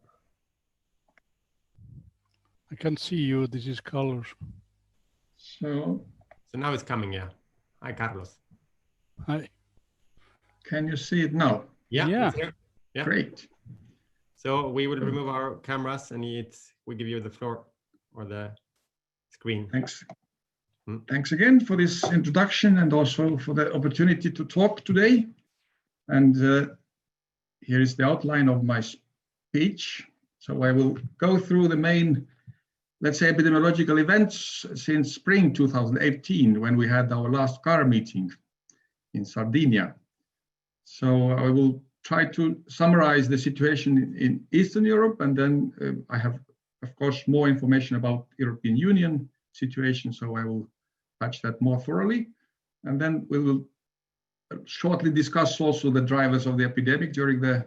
I can see you. This is colors. So now it's coming, yeah. Hi, Carlos. Hi. Can you see it now? Yeah. It's here. Yeah. Great. So we will remove our cameras and we give you the floor or the screen. Thanks. Thanks again for this introduction and also for the opportunity to talk today. And here is the outline of my speech. So I will go through the main, let's say, epidemiological events since spring 2018, when we had our last CAR meeting in Sardinia. So I will try to summarize the situation in Eastern Europe, and then I have, of course, more information about European Union situation, so I will touch that more thoroughly. And then we will shortly discuss also the drivers of the epidemic during the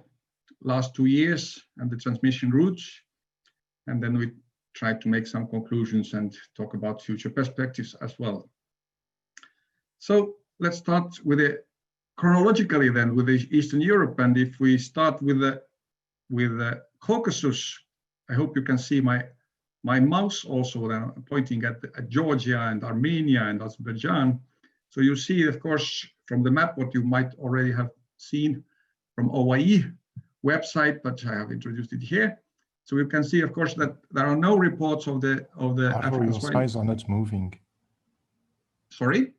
last 2 years and the transmission routes. And then we try to make some conclusions and talk about future perspectives as well. So let's start with the chronologically then with the Eastern Europe. And if we start with the Caucasus, I hope you can see my mouse also then pointing at Georgia and Armenia and Azerbaijan. So you see, of course, from the map what you might already have seen from OIE website, but I have introduced it here. So you can see, of course, that there are no reports of the African your swine. slides are not moving. Sorry?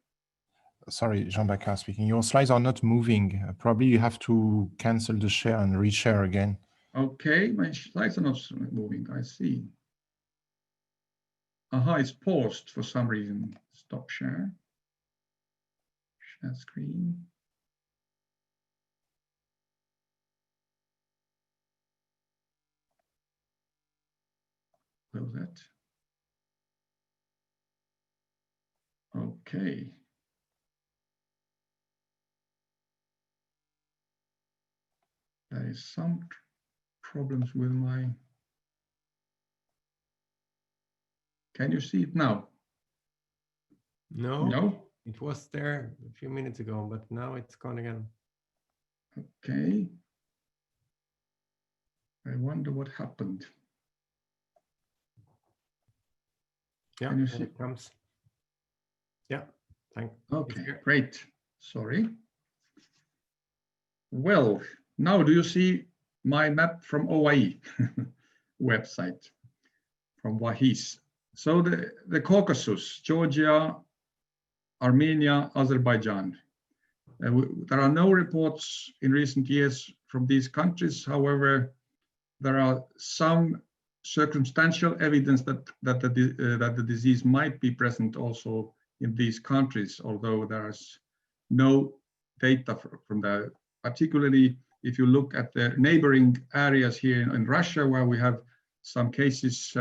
Sorry, Jean-Baptiste speaking. Your slides are not moving. Probably you have to cancel the share and reshare again. Okay, my slides are not moving. I see. Aha, it's paused for some reason. Stop share. Share screen. close that. Okay. There is some problems with my. Can you see it now? No, No? it was there a few minutes ago, but now it's gone again. Okay. I wonder what happened. Yeah, Can you and see? it comes. Yeah, thanks. Okay, great. Sorry. Well, now do you see my map from OIE website, from WAHIS? So the Caucasus, Georgia, Armenia, Azerbaijan. There are no reports in recent years from these countries. However, there are some circumstantial evidence that the disease might be present also in these countries, although there's no data from that. Particularly if you look at the neighboring areas here in Russia, where we have some cases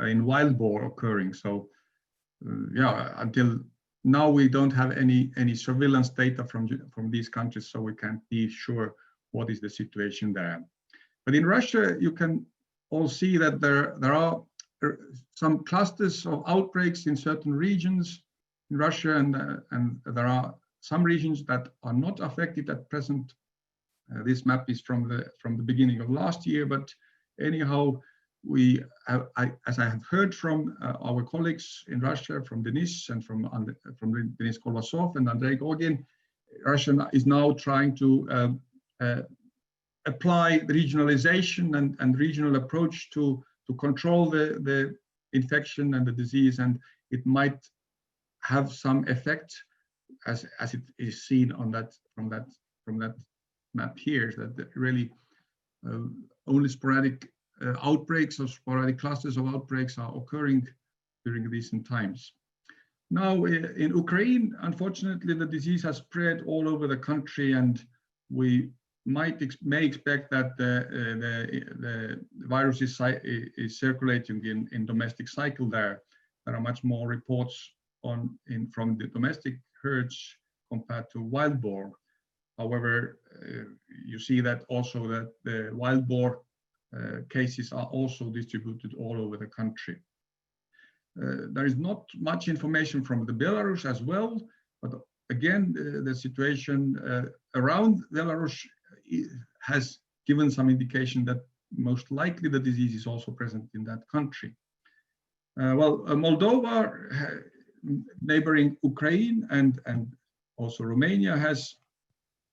in wild boar occurring. So yeah, until now we don't have any surveillance data from these countries, so we can't be sure what is the situation there. But in Russia, you can all see that there are some clusters of outbreaks in certain regions in Russia, and there are some regions that are not affected at present. This map is from the beginning of last year, but anyhow, we have, as I have heard from our colleagues in Russia, from Denis and from Denis Kolbasov and Andrei Gogin, Russia is now trying to apply the regionalization and regional approach to control the infection and the disease, and it might have some effect, as it is seen on that from that map here, that really only sporadic outbreaks or sporadic clusters of outbreaks are occurring during recent times. Now in Ukraine, unfortunately, the disease has spread all over the country, and we may expect that the virus is circulating in domestic cycle there. There are much more reports from the domestic herds compared to wild boar. However, you see that also that the wild boar cases are also distributed all over the country. There is not much information from the Belarus as well, but again, the situation around Belarus has given some indication that most likely the disease is also present in that country. Moldova, neighboring Ukraine and also Romania, has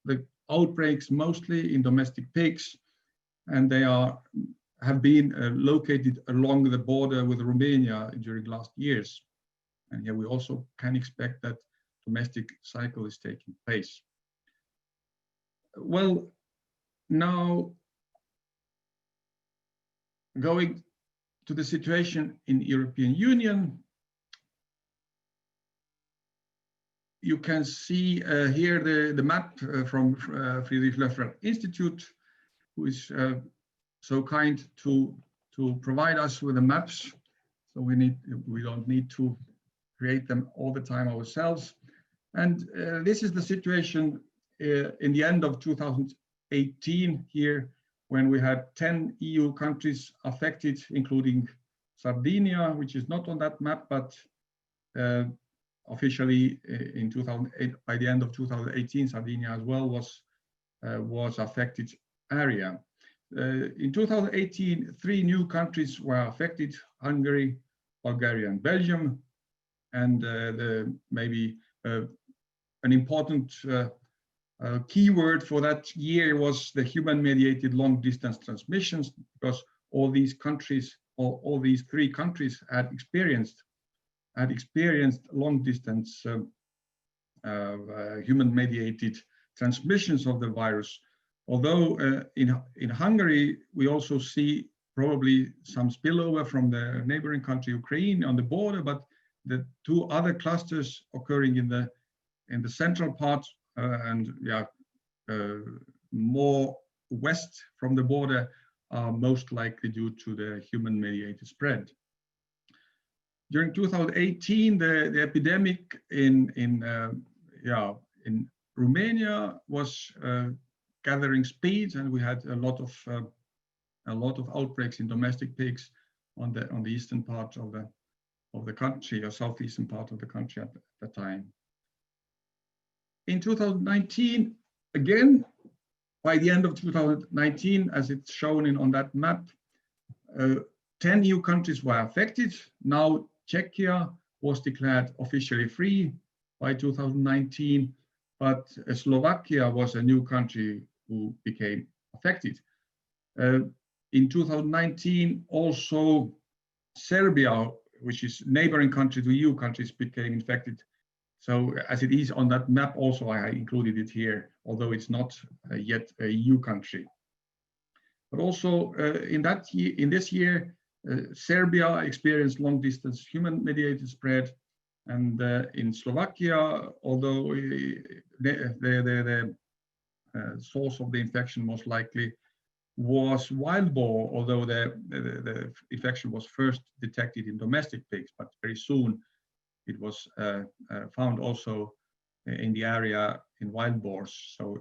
the outbreaks mostly in domestic pigs, and they have been located along the border with Romania during last years. And here we also can expect that domestic cycle is taking place. Well, now going to the situation in European Union, you can see here the map from Friedrich Loeffler Institute, who is so kind to provide us with the maps. So we don't need to create them all the time ourselves. And this is the situation in the end of 2018 here, when we had 10 EU countries affected, including Sardinia, which is not on that map, but officially in 2008, by the end of 2018, Sardinia as well was affected area. In 2018, 3 new countries were affected: Hungary, Bulgaria, and Belgium. And maybe an important keyword for that year was the human-mediated long-distance transmissions, because all these countries, all these 3 countries had experienced long-distance human-mediated transmissions of the virus. Although in Hungary, we also see probably some spillover from the neighboring country, Ukraine, on the border, but the 2 other clusters occurring in the central part and more west from the border are most likely due to the human-mediated spread. During 2018, the epidemic in Romania was gathering speed, and we had a lot of outbreaks in domestic pigs on the eastern part of the country, or southeastern part of the country at the time. In 2019, again, by the end of 2019, as it's shown on that map, 10 EU countries were affected. Now Czechia was declared officially free by 2019, but Slovakia was a new country who became affected. In 2019, also Serbia, which is neighboring country to EU countries, became infected. So as it is on that map, also I included it here, although it's not yet a EU country. But also in this year, Serbia experienced long-distance human-mediated spread, and in Slovakia, although the source of the infection most likely was wild boar, although the infection was first detected in domestic pigs, but very soon it was found also in the area in wild boars. So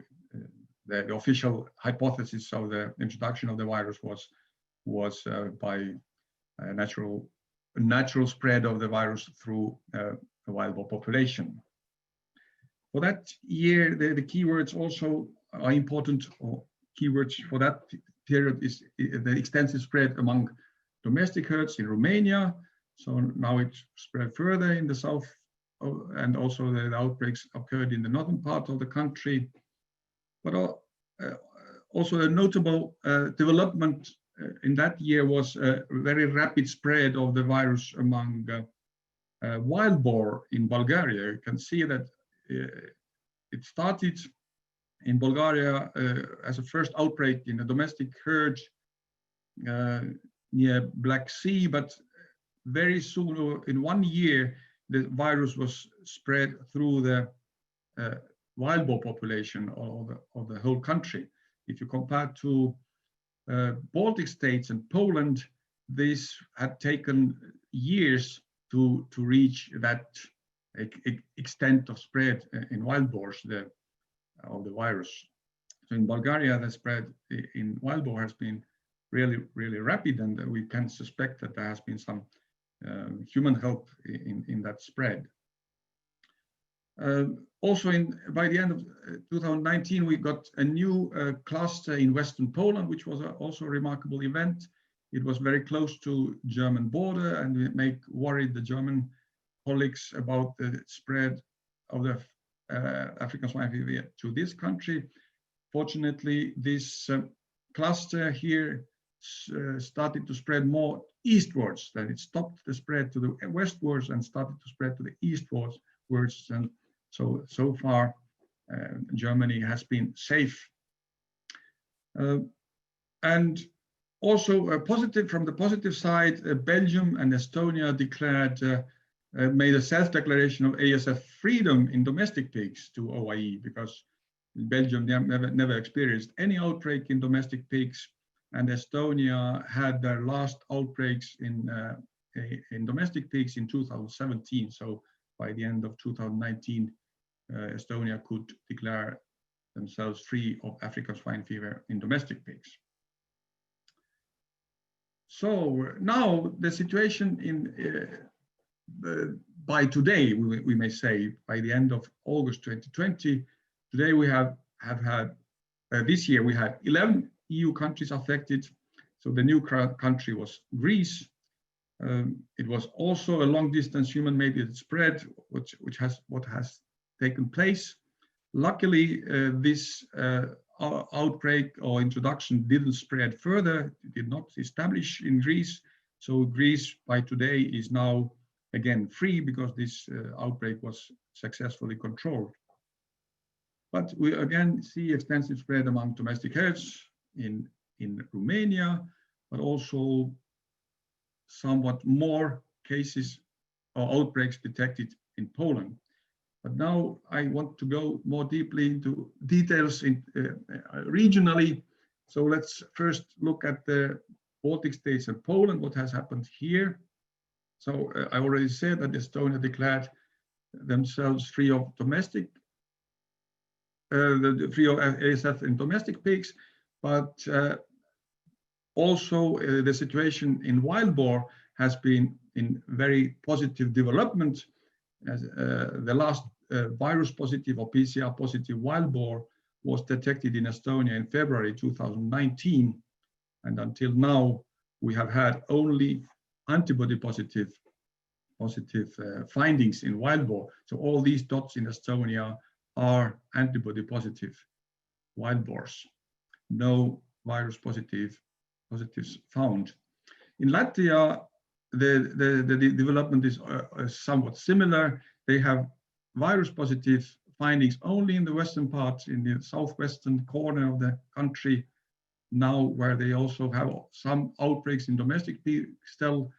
the official hypothesis of the introduction of the virus was by a natural spread of the virus through the wild boar population. For that year, the keywords also are important, or keywords for that period is the extensive spread among domestic herds in Romania. So now it spread further in the south, and also the outbreaks occurred in the northern part of the country. But also a notable development in that year was a very rapid spread of the virus among wild boar in Bulgaria. You can see that it started in Bulgaria as a first outbreak in a domestic herd near Black Sea, but very soon, in 1 year, the virus was spread through the wild boar population of the whole country. If you compare to Baltic states and Poland, this had taken years to reach that extent of spread in wild boars of the virus. So in Bulgaria, the spread in wild boar has been really, really rapid, and we can suspect that there has been some human help in that spread. Also, by the end of 2019, we got a new cluster in Western Poland, which was also a remarkable event. It was very close to German border, and it made worried the German colleagues about the spread of the African swine fever to this country. Fortunately, this cluster here started to spread more eastwards. Then it stopped the spread to the westwards and started to spread to the eastwards. And so far, Germany has been safe. And also from the positive side, Belgium and Estonia made a self-declaration of ASF freedom in domestic pigs to OIE, because Belgium never experienced any outbreak in domestic pigs, and Estonia had their last outbreaks in domestic pigs in 2017. So by the end of 2019, Estonia could declare themselves free of African swine fever in domestic pigs. So now the situation by today, we may say, by the end of August 2020, today we have had, this year we had 11 EU countries affected. So the new country was Greece. It was also a long-distance human-mediated spread, what has taken place. Luckily, this outbreak or introduction didn't spread further. It did not establish in Greece. So Greece by today is now again free, because this outbreak was successfully controlled. But we again see extensive spread among domestic herds in Romania, but also somewhat more cases or outbreaks detected in Poland. But now I want to go more deeply into details regionally. So let's first look at the Baltic states and Poland, what has happened here. So I already said that Estonia declared themselves free of domestic, free of ASF in domestic pigs, but also the situation in wild boar has been in very positive development. As the last virus positive or PCR positive wild boar was detected in Estonia in February 2019, and until now we have had only antibody positive findings in wild boar. So all these dots in Estonia are antibody positive wild boars. No virus positives found. In Latvia, the development is somewhat similar. They have virus positive findings only in the western part, in the southwestern corner of the country, now where they also have some outbreaks in domestic pigs still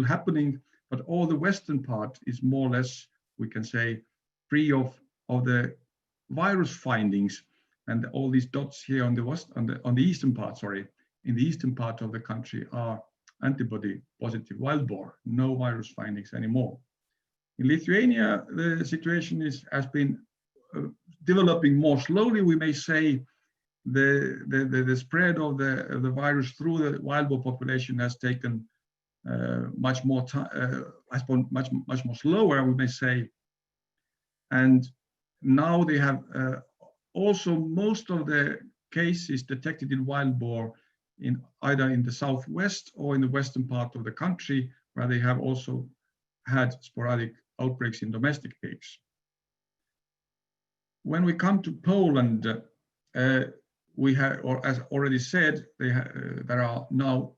happening, but all the western part is more or less, we can say, free of the virus findings. And all these dots here on the eastern part, sorry, in the eastern part of the country are antibody positive wild boar, no virus findings anymore. In Lithuania, the situation has been developing more slowly. We may say the spread of the virus through the wild boar population has taken much more time, much more slower, we may say. And now they have also most of the cases detected in wild boar either in the southwest or in the western part of the country, where they have also had sporadic outbreaks in domestic pigs. When we come to Poland, we have, or as already said, there are now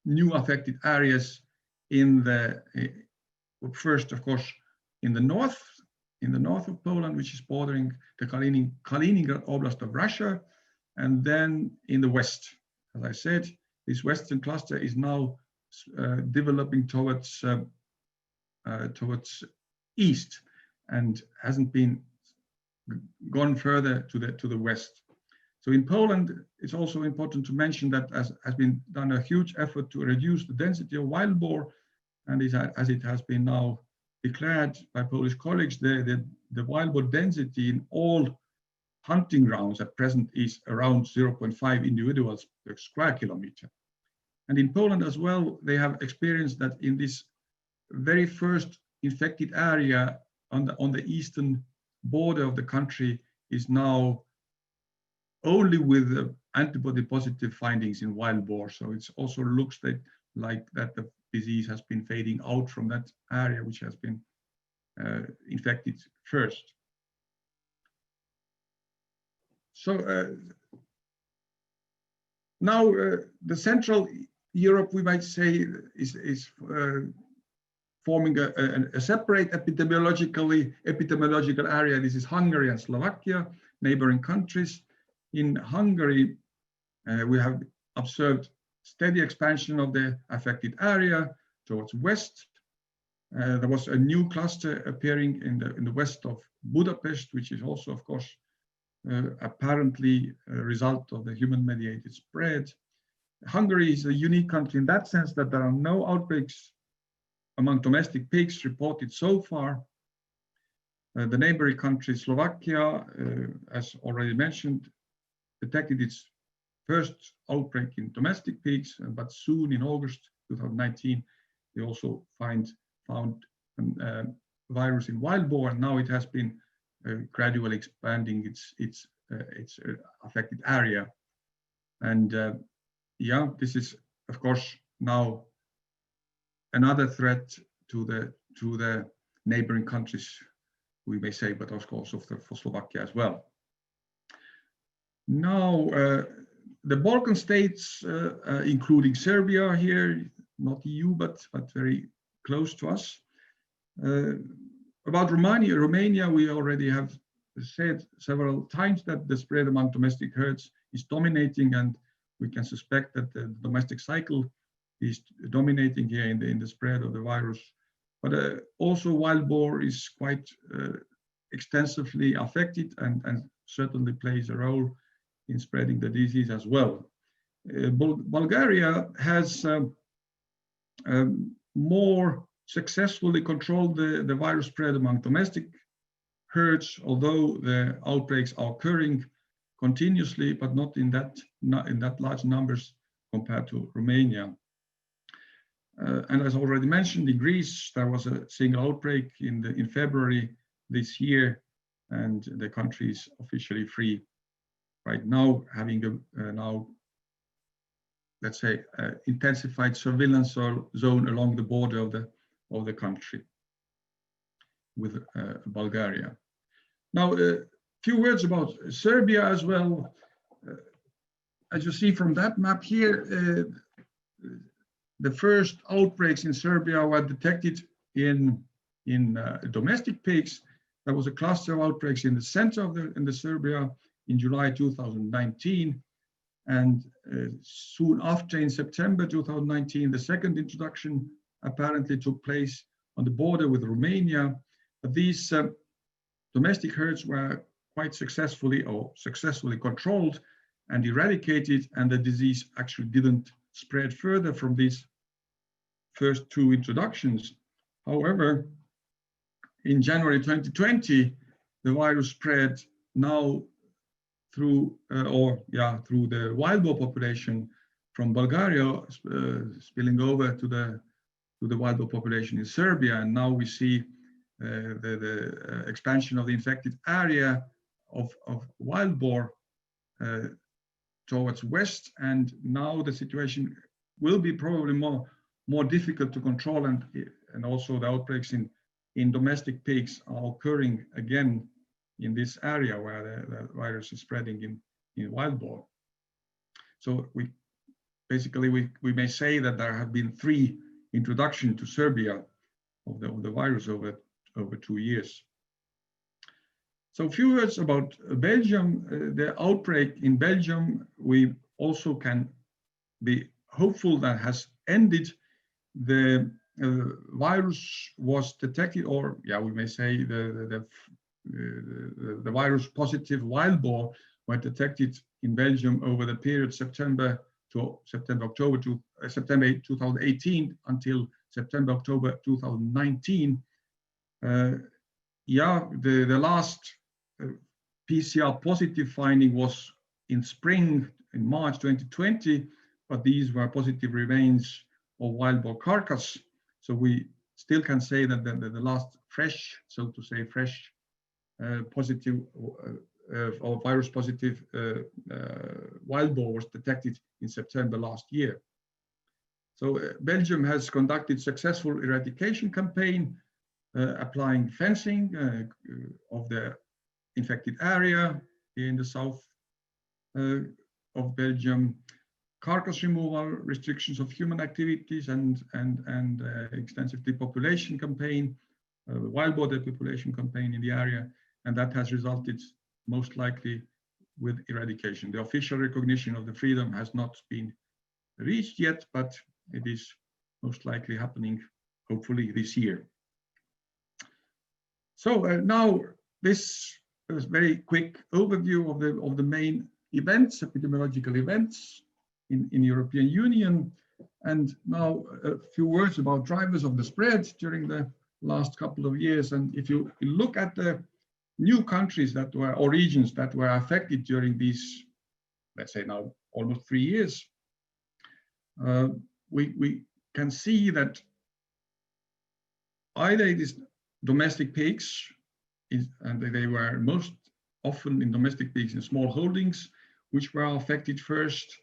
new affected areas in the first, of course, in the north of Poland, which is bordering the Kaliningrad Oblast of Russia, and then in the west. As I said, this western cluster is now developing towards east and hasn't been gone further to the west. So in Poland, it's also important to mention that has been done a huge effort to reduce the density of wild boar, and as it has been now declared by Polish colleagues, the wild boar density in all hunting grounds at present is around 0.5 individuals per square kilometer. And in Poland as well, they have experienced that in this very first infected area on the eastern border of the country is now only with antibody positive findings in wild boar. So it also looks like that the disease has been fading out from that area which has been infected first. So now the Central Europe, we might say, is forming a separate epidemiological area. This is Hungary and Slovakia, neighboring countries. In Hungary, we have observed steady expansion of the affected area towards west. There was a new cluster appearing in the west of Budapest, which is also, of course, apparently a result of the human-mediated spread. Hungary is a unique country in that sense that there are no outbreaks among domestic pigs reported so far. The neighboring country, Slovakia, as already mentioned, detected its first outbreak in domestic pigs, but soon in August 2019, they also found virus in wild boar, and now it has been gradually expanding its affected area. And yeah, this is of course now another threat to the neighboring countries, we may say, but of course for Slovakia as well. Now the Balkan states, including Serbia here, not EU, but very close to us. About Romania, we already have said several times that the spread among domestic herds is dominating, and we can suspect that the domestic cycle is dominating here in the spread of the virus. But also wild boar is quite extensively affected and certainly plays a role in spreading the disease as well. Bulgaria has more successfully controlled the virus spread among domestic herds, although the outbreaks are occurring continuously, but not in that large numbers compared to Romania. And as already mentioned, in Greece, there was a single outbreak in February this year, and the country is officially free right now, having now, let's say, intensified surveillance zone along the border of the country with Bulgaria. Now, a few words about Serbia as well. As you see from that map here, the first outbreaks in Serbia were detected in domestic pigs. There was a cluster of outbreaks in the center of the Serbia in July 2019. And soon after, in September 2019, the second introduction apparently took place on the border with Romania. But these domestic herds were quite successfully controlled and eradicated, and the disease actually didn't spread further from these first two introductions. However, in January 2020, the virus spread now through the wild boar population from Bulgaria, spilling over to the wild boar population in Serbia, and now we see the expansion of the infected area of wild boar towards west, and now the situation will be probably more difficult to control, and also the outbreaks in domestic pigs are occurring again in this area where the virus is spreading in wild boar. So we may say that there have been 3 introductions to Serbia of the virus over 2 years. So a few words about Belgium. The outbreak in Belgium, we also can be hopeful that has ended. The virus was detected, or we may say the virus positive wild boar were detected in Belgium over the period September 2018 until September-October 2019. The last PCR positive finding was in spring, in March 2020, but these were positive remains of wild boar carcass. So we still can say that the last fresh, so to say, positive or virus positive wild boar was detected in September last year. So Belgium has conducted successful eradication campaign, applying fencing of the infected area in the south of Belgium, carcass removal, restrictions of human activities, and extensive depopulation campaign, wild boar depopulation campaign in the area, and that has resulted most likely with eradication. The official recognition of the freedom has not been reached yet, but it is most likely happening, hopefully, this year. So now this is a very quick overview of the main events, epidemiological events in European Union. And now a few words about drivers of the spread during the last couple of years. And if you look at the new countries that were, or regions that were affected during these, let's say now almost 3 years, we can see that either it is domestic pigs, and they were most often in domestic pigs in small holdings, which were affected first,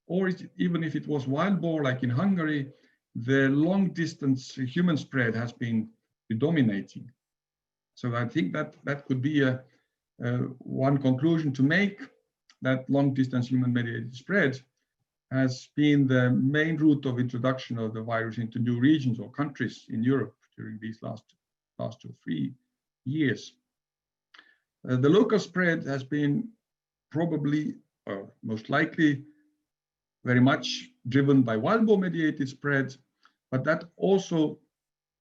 or even if it was wild boar, like in Hungary, the long distance human spread has been predominating. So I think that could be one conclusion to make, that long distance human mediated spread has been the main route of introduction of the virus into new regions or countries in Europe during these last 2 or 3 years. The local spread has been probably, or most likely, very much driven by wild boar mediated spread, but that also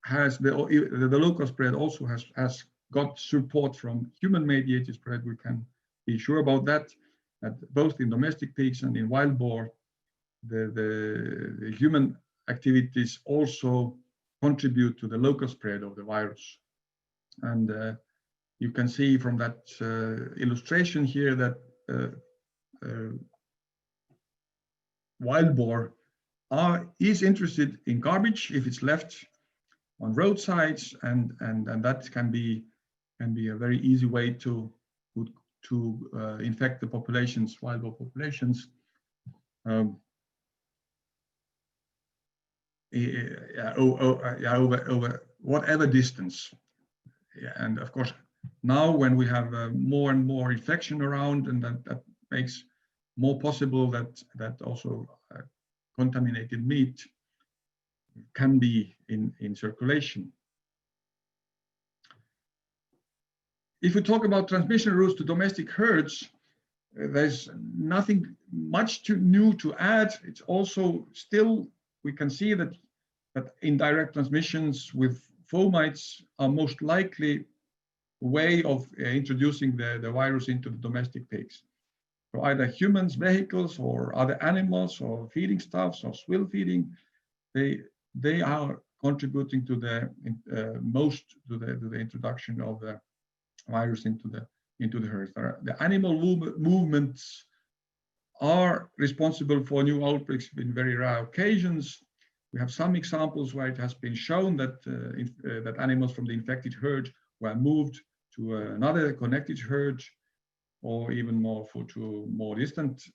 has, the local spread also has got support from human mediated spread. We can be sure about that both in domestic pigs and in wild boar, the human activities also contribute to the local spread of the virus. And you can see from that illustration here that wild boar is interested in garbage if it's left on roadsides, and that can be a very easy way to infect the populations, wild boar populations. Over whatever distance. Yeah, and of course, now when we have more and more infection around, and that makes more possible that also contaminated meat can be in circulation. If we talk about transmission routes to domestic herds, there's nothing much new to add. It's also still, we can see that indirect transmissions with fomites are most likely way of introducing the virus into the domestic pigs. So either humans, vehicles, or other animals, or feeding stuffs, or swill feeding, they are contributing to the introduction of the virus into the herds. The animal movements are responsible for new outbreaks in very rare occasions. We have some examples where it has been shown that that animals from the infected herd were moved to another connected herd, or even to more distant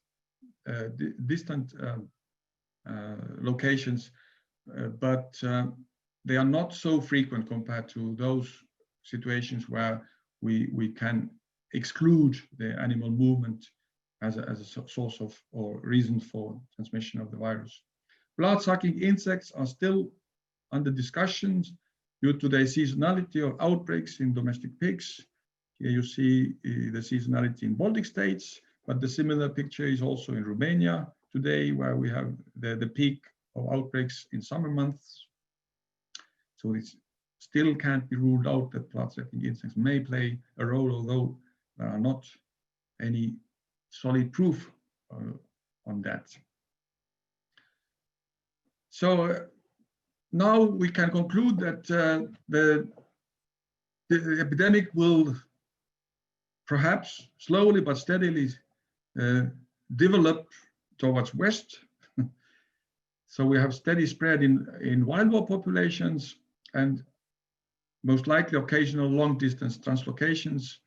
locations, but they are not so frequent compared to those situations where we can exclude the animal movement as a source of or reason for transmission of the virus. Blood-sucking insects are still under discussions due to the seasonality of outbreaks in domestic pigs. Here you see the seasonality in Baltic states, but the similar picture is also in Romania today, where we have the peak of outbreaks in summer months. So it still can't be ruled out that blood-sucking insects may play a role, although there are not any solid proof on that. So now we can conclude that the epidemic will perhaps slowly but steadily develop towards west. So we have steady spread in wild boar populations, and most likely occasional long distance translocations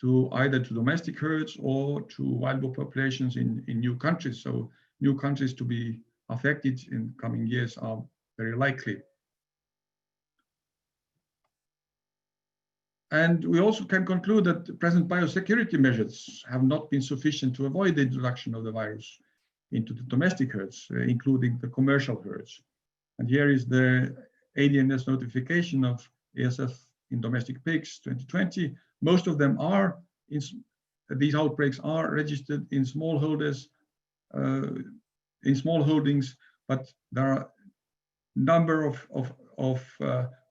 to either to domestic herds or to wild boar populations in new countries. So new countries to be affected in coming years are very likely. And we also can conclude that the present biosecurity measures have not been sufficient to avoid the introduction of the virus into the domestic herds, including the commercial herds. And here is the ADNS notification of ASF in domestic pigs 2020. Most of them are, these outbreaks are registered in smallholders, in small holdings, but there are a number of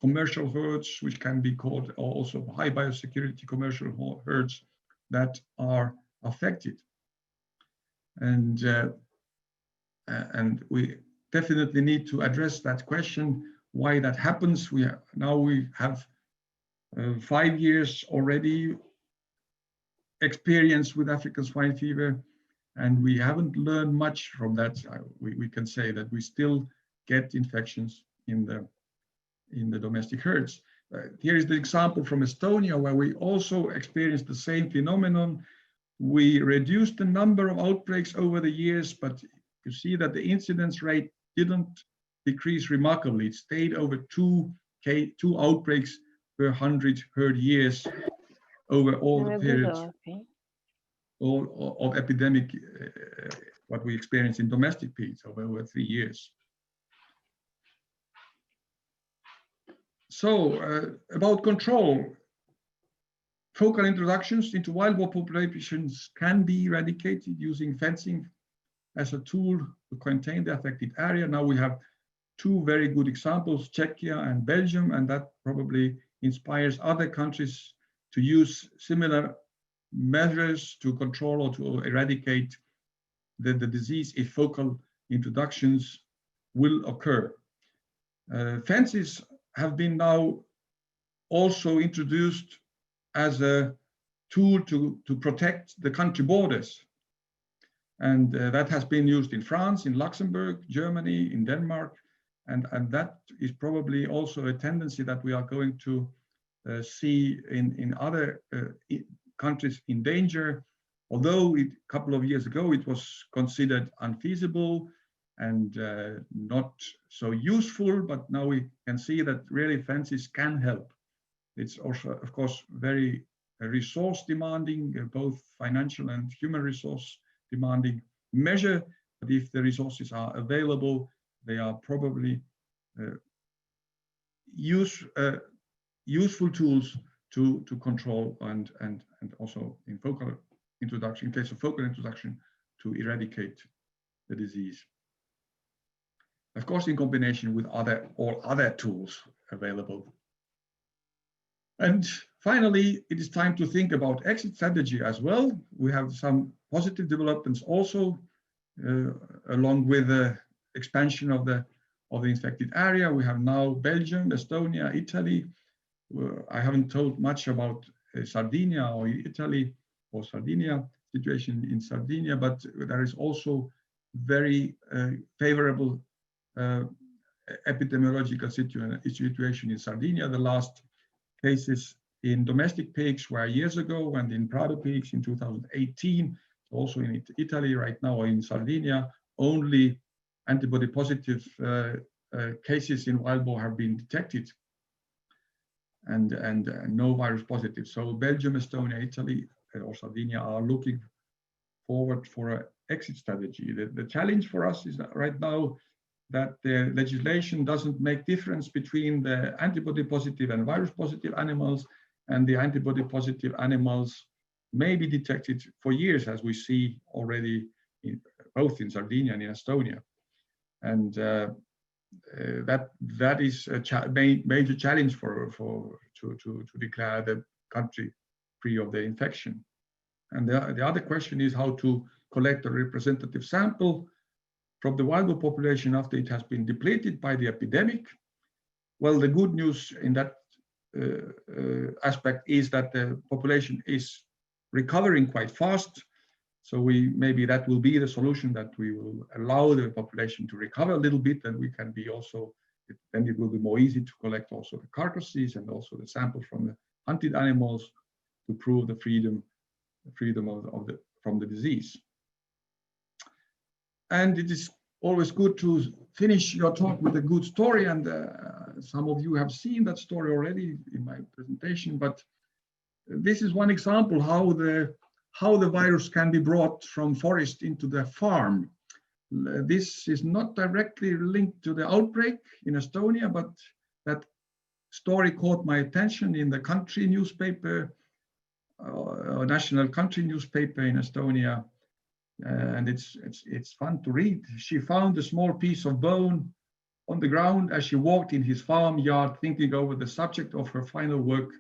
commercial herds, which can be called also high biosecurity commercial herds, that are affected. And we definitely need to address that question, why that happens. We have 5 years already experience with African swine fever, and we haven't learned much from that. We can say that we still get infections in the domestic herds. Here is the example from Estonia, where we also experienced the same phenomenon. We reduced the number of outbreaks over the years, but you see that the incidence rate didn't decrease remarkably. It stayed over 2 outbreaks per 100 herd years over all the periods of epidemic, what we experienced in domestic pigs over 3 years. So about control, focal introductions into wild boar populations can be eradicated using fencing as a tool to contain the affected area. Now we have 2 very good examples, Czechia and Belgium, and that probably inspires other countries to use similar measures to control or to eradicate the disease if focal introductions will occur. Fences have been now also introduced as a tool to protect the country borders. And that has been used in France, in Luxembourg, Germany, in Denmark. And that is probably also a tendency that we are going to see in other countries in danger. Although a couple of years ago, it was considered unfeasible and not so useful, but now we can see that really fences can help. It's also, of course, very resource demanding, both financial and human resource demanding measure, but if the resources are available, they are probably useful tools to control and also in focal introduction, in case of focal introduction, to eradicate the disease. Of course, in combination with all other tools available. And finally, it is time to think about exit strategy as well. We have some positive developments also, along with the expansion of the infected area. We have now Belgium, Estonia, Italy. I haven't told much about Sardinia or Italy or Sardinia, situation in Sardinia, but there is also very favorable epidemiological situation in Sardinia. The last cases in domestic pigs were years ago, and in Prado pigs in 2018. Also in Italy right now, or in Sardinia, only antibody positive cases in wild boar have been detected, and no virus positive. So Belgium, Estonia, Italy, or Sardinia are looking forward for an exit strategy. The challenge for us is that right now that the legislation doesn't make difference between the antibody positive and virus positive animals, and the antibody positive animals may be detected for years, as we see already both in Sardinia and in Estonia. And that is a major challenge to declare the country free of the infection. And the other question is how to collect a representative sample from the wild boar population after it has been depleted by the epidemic. Well, the good news in that aspect is that the population is recovering quite fast. So maybe that will be the solution, that we will allow the population to recover a little bit, and we can be also, then it will be more easy to collect also the carcasses and also the samples from the hunted animals to prove the freedom from the disease. And it is always good to finish your talk with a good story, and some of you have seen that story already in my presentation, but this is one example how the virus can be brought from forest into the farm. This is not directly linked to the outbreak in Estonia, but that story caught my attention in the country newspaper, national country newspaper in Estonia. And it's fun to read. She found a small piece of bone on the ground as she walked in his farmyard, thinking over the subject of her final work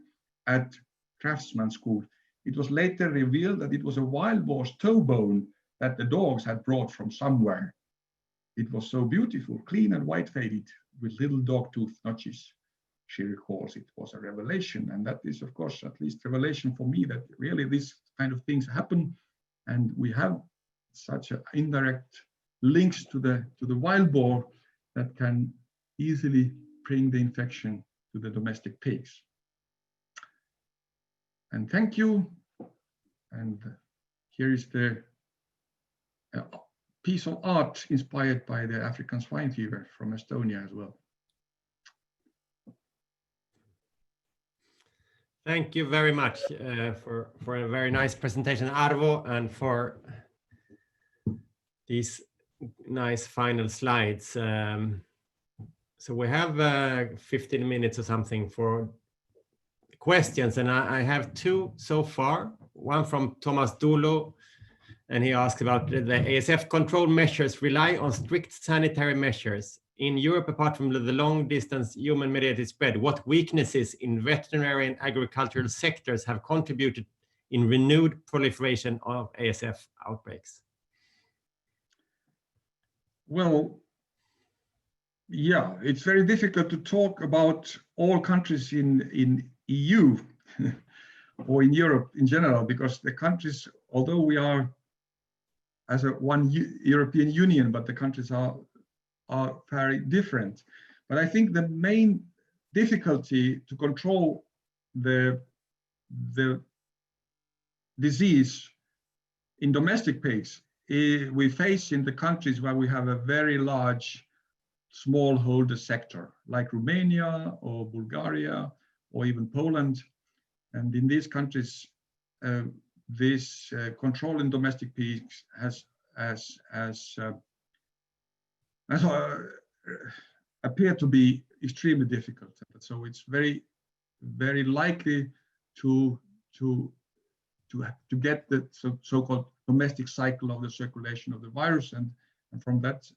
at craftsman school. It was later revealed that it was a wild boar's toe bone that the dogs had brought from somewhere. It was so beautiful, clean and white faded, with little dog tooth notches. She recalls it was a revelation, and that is, of course, at least revelation for me, that really these kind of things happen, and we have such indirect links to the wild boar that can easily bring the infection to the domestic pigs. And thank you. And here is the piece of art inspired by the African swine fever from Estonia as well. Thank you very much for a very nice presentation, Arvo, and for these nice final slides. So we have 15 minutes or something for questions, and I have two so far. One from Thomas Dolo, and he asked about the ASF control measures rely on strict sanitary measures. In Europe, apart from the long-distance human-mediated spread, what weaknesses in veterinary and agricultural sectors have contributed in renewed proliferation of ASF outbreaks? Well, yeah, it's very difficult to talk about all countries in EU or in Europe in general, because the countries, although we are as one European Union, but the countries are very different. But I think the main difficulty to control the disease in domestic pigs we face in the countries where we have a very large smallholder sector, like Romania or Bulgaria or even Poland. And in these countries, this control in domestic pigs has appeared to be extremely difficult. So it's very, very likely to get the so-called domestic cycle of the circulation of the virus, and from that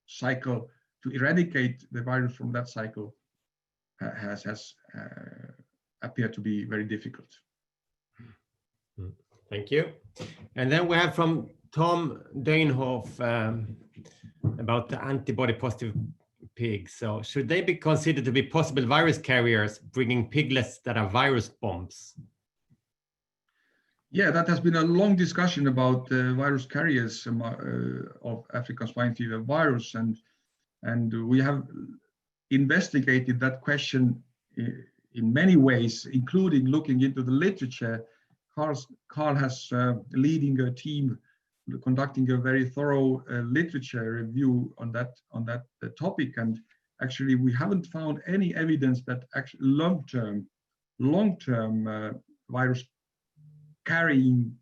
cycle to eradicate the virus from that cycle has appeared to be very difficult. Thank you. And then we have from Tom Deinhoff about the antibody positive pigs. So should they be considered to be possible virus carriers, bringing piglets that are virus bombs? Yeah, that has been a long discussion about virus carriers of African swine fever virus, and we have investigated that question in many ways, including looking into the literature. Carl has leading a team conducting a very thorough literature review on that topic, and actually we haven't found any evidence that actually long-term virus carrying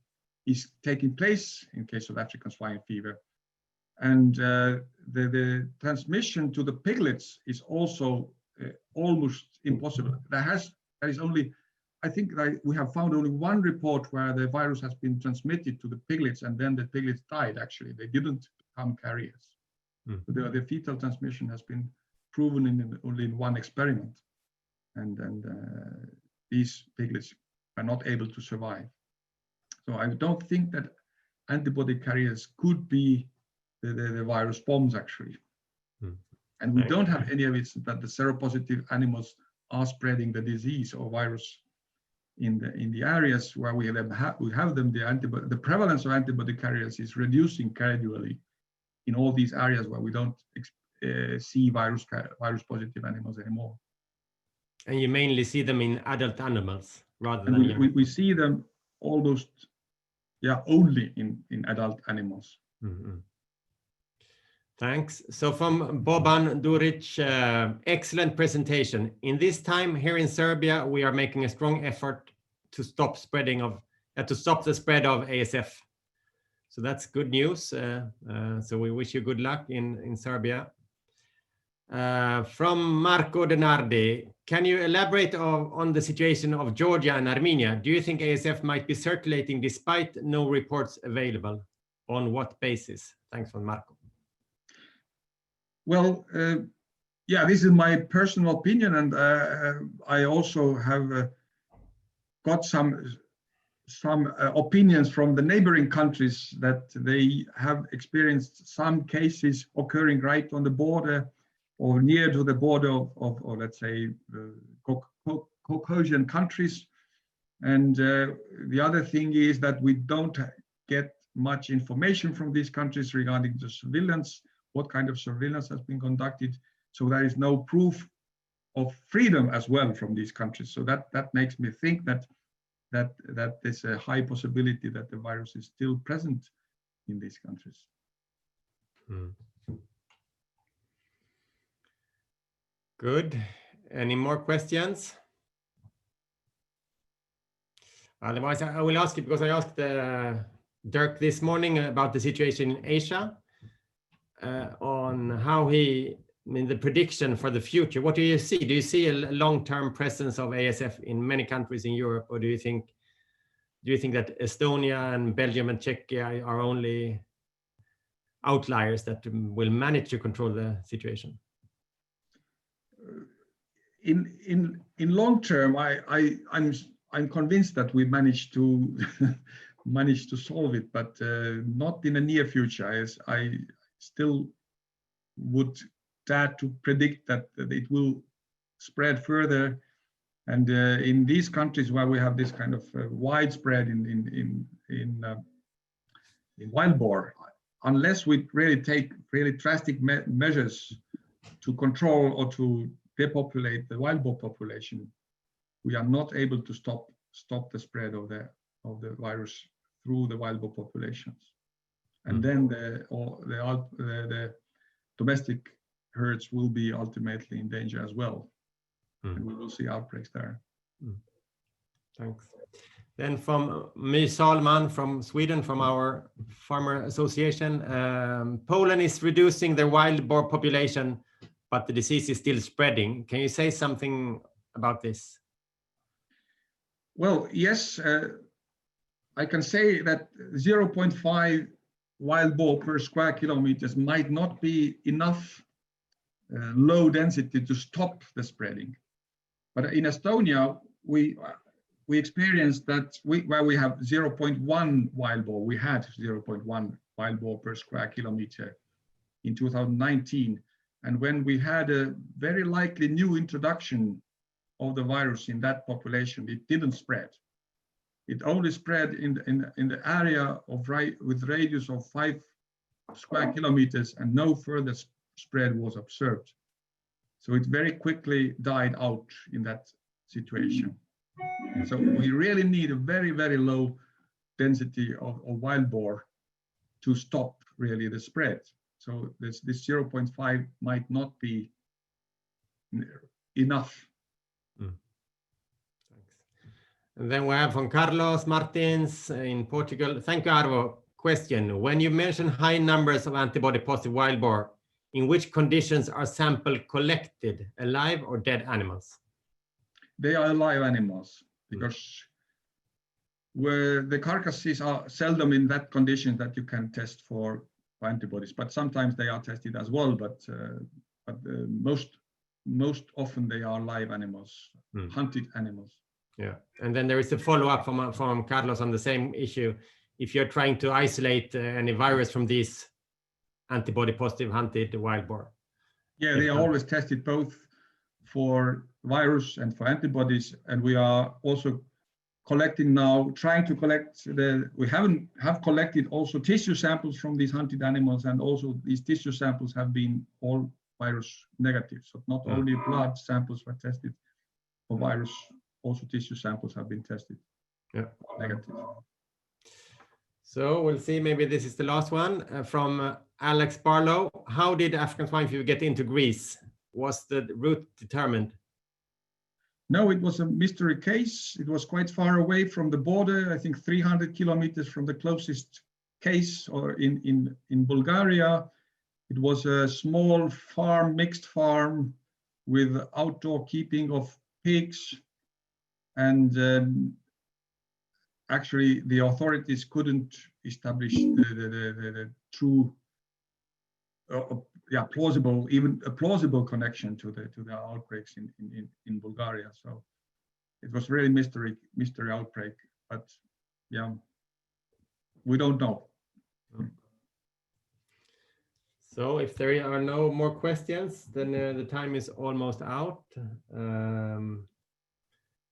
is taking place in case of African swine fever. And the transmission to the piglets is also almost impossible. There is only, I think we have found only one report where the virus has been transmitted to the piglets, and then the piglets died. Actually, they didn't become carriers. Mm. The fetal transmission has been proven only in one experiment, and these piglets are not able to survive. So I don't think that antibody carriers could be the virus bombs, actually. Mm. And we don't have any evidence that the seropositive animals are spreading the disease or virus in the areas where we have them. The prevalence of antibody carriers is reducing gradually in all these areas where we don't see virus positive animals anymore. And you mainly see them in adult animals rather than we see them almost, yeah, only in adult animals. Mm-hmm. Thanks. So from Boban Duric, excellent presentation. In this time here in Serbia, we are making a strong effort to stop the spread of ASF. So that's good news. So we wish you good luck in Serbia. From Marco Denardi, can you elaborate on the situation of Georgia and Armenia? Do you think ASF might be circulating despite no reports available? On what basis? Thanks from Marco. Well, yeah, this is my personal opinion, and I also have got some opinions from the neighboring countries that they have experienced some cases occurring right on the border or near to the border of let's say, Caucasian countries. And the other thing is that we don't get much information from these countries regarding the surveillance, what kind of surveillance has been conducted. So there is no proof of freedom as well from these countries. So that makes me think that there's a high possibility that the virus is still present in these countries. Hmm. Good. Any more questions? Otherwise, I will ask you, because I asked Dirk this morning about the situation in Asia, on how the prediction for the future. What do you see? Do you see a long-term presence of ASF in many countries in Europe, or do you think that Estonia and Belgium and Czechia are only outliers that will manage to control the situation? In long term, I'm convinced that we managed to solve it, but not in the near future. I still would dare to predict that it will spread further. And in these countries where we have this kind of widespread in wild boar, unless we really take really drastic measures to control or to depopulate the wild boar population, we are not able to stop the spread of the virus through the wild boar populations. And then the domestic herds will be ultimately in danger as well. And we will see outbreaks there. Thanks. Then from Michel from Sweden, from our farmer association, Poland is reducing their wild boar population, but the disease is still spreading. Can you say something about this? Well, yes, I can say that 0.5 wild boar per square kilometers might not be enough low density to stop the spreading. But in Estonia, we experienced that where we have 0.1 wild boar, we had 0.1 wild boar per square kilometer in 2019. And when we had a very likely new introduction of the virus in that population, it didn't spread. It only spread in the area with radius of 5 square kilometers, and no further spread was observed. So it very quickly died out in that situation. So we really need a very, very low density of wild boar to stop really the spread. So this 0.5 might not be enough. Thanks. And then we have from Carlos Martins in Portugal. Thank you, Arvo. Question: when you mention high numbers of antibody-positive wild boar, in which conditions are samples collected, alive or dead animals? They are alive animals, because where the carcasses are seldom in that condition that you can test for antibodies, but sometimes they are tested as well. But most often they are live animals, hunted animals. Yeah, and then there is a follow-up from Carlos on the same issue. If you're trying to isolate any virus from these antibody-positive hunted wild boar. Yeah, they are always tested both for virus and for antibodies, and we are also collecting now, trying to collect we have collected also tissue samples from these hunted animals, and also these tissue samples have been all virus negative. So not only blood samples were tested for virus, also tissue samples have been tested negative. So we'll see, maybe this is the last one from Alex Barlow. How did African swine fever get into Greece? Was the route determined? No, it was a mystery case. It was quite far away from the border, I think 300 kilometers from the closest case, or in Bulgaria. It was a small farm, mixed farm with outdoor keeping of pigs. And actually the authorities couldn't establish the true, plausible, even a plausible connection to the outbreaks in Bulgaria. So it was really mystery outbreak, but yeah, we don't know. So if there are no more questions, then the time is almost out.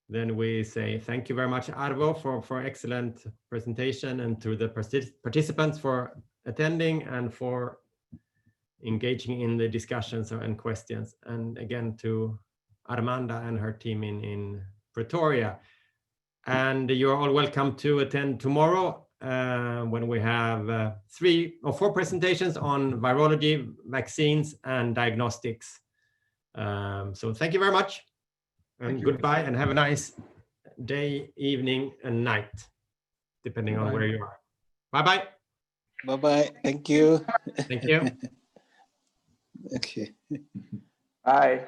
Then we say thank you very much, Arvo, for excellent presentation, and to the participants for attending and for engaging in the discussions and questions. And again to Armanda and her team in Pretoria. And you're all welcome to attend tomorrow when we have 3 or 4 presentations on virology, vaccines, and diagnostics. So thank you very much. And goodbye, and have a nice day, evening, and night, depending on where you are. Bye-bye. Bye-bye. Thank you. Thank you. Okay. Bye.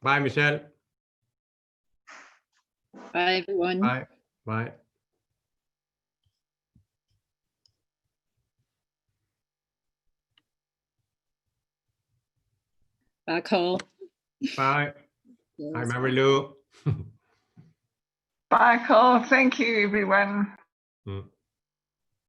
Bye, Michel. Bye, everyone. Bye. Bye. Bye, Cole. Bye. Hi, Mary Lou. Bye, Cole. Thank you, everyone.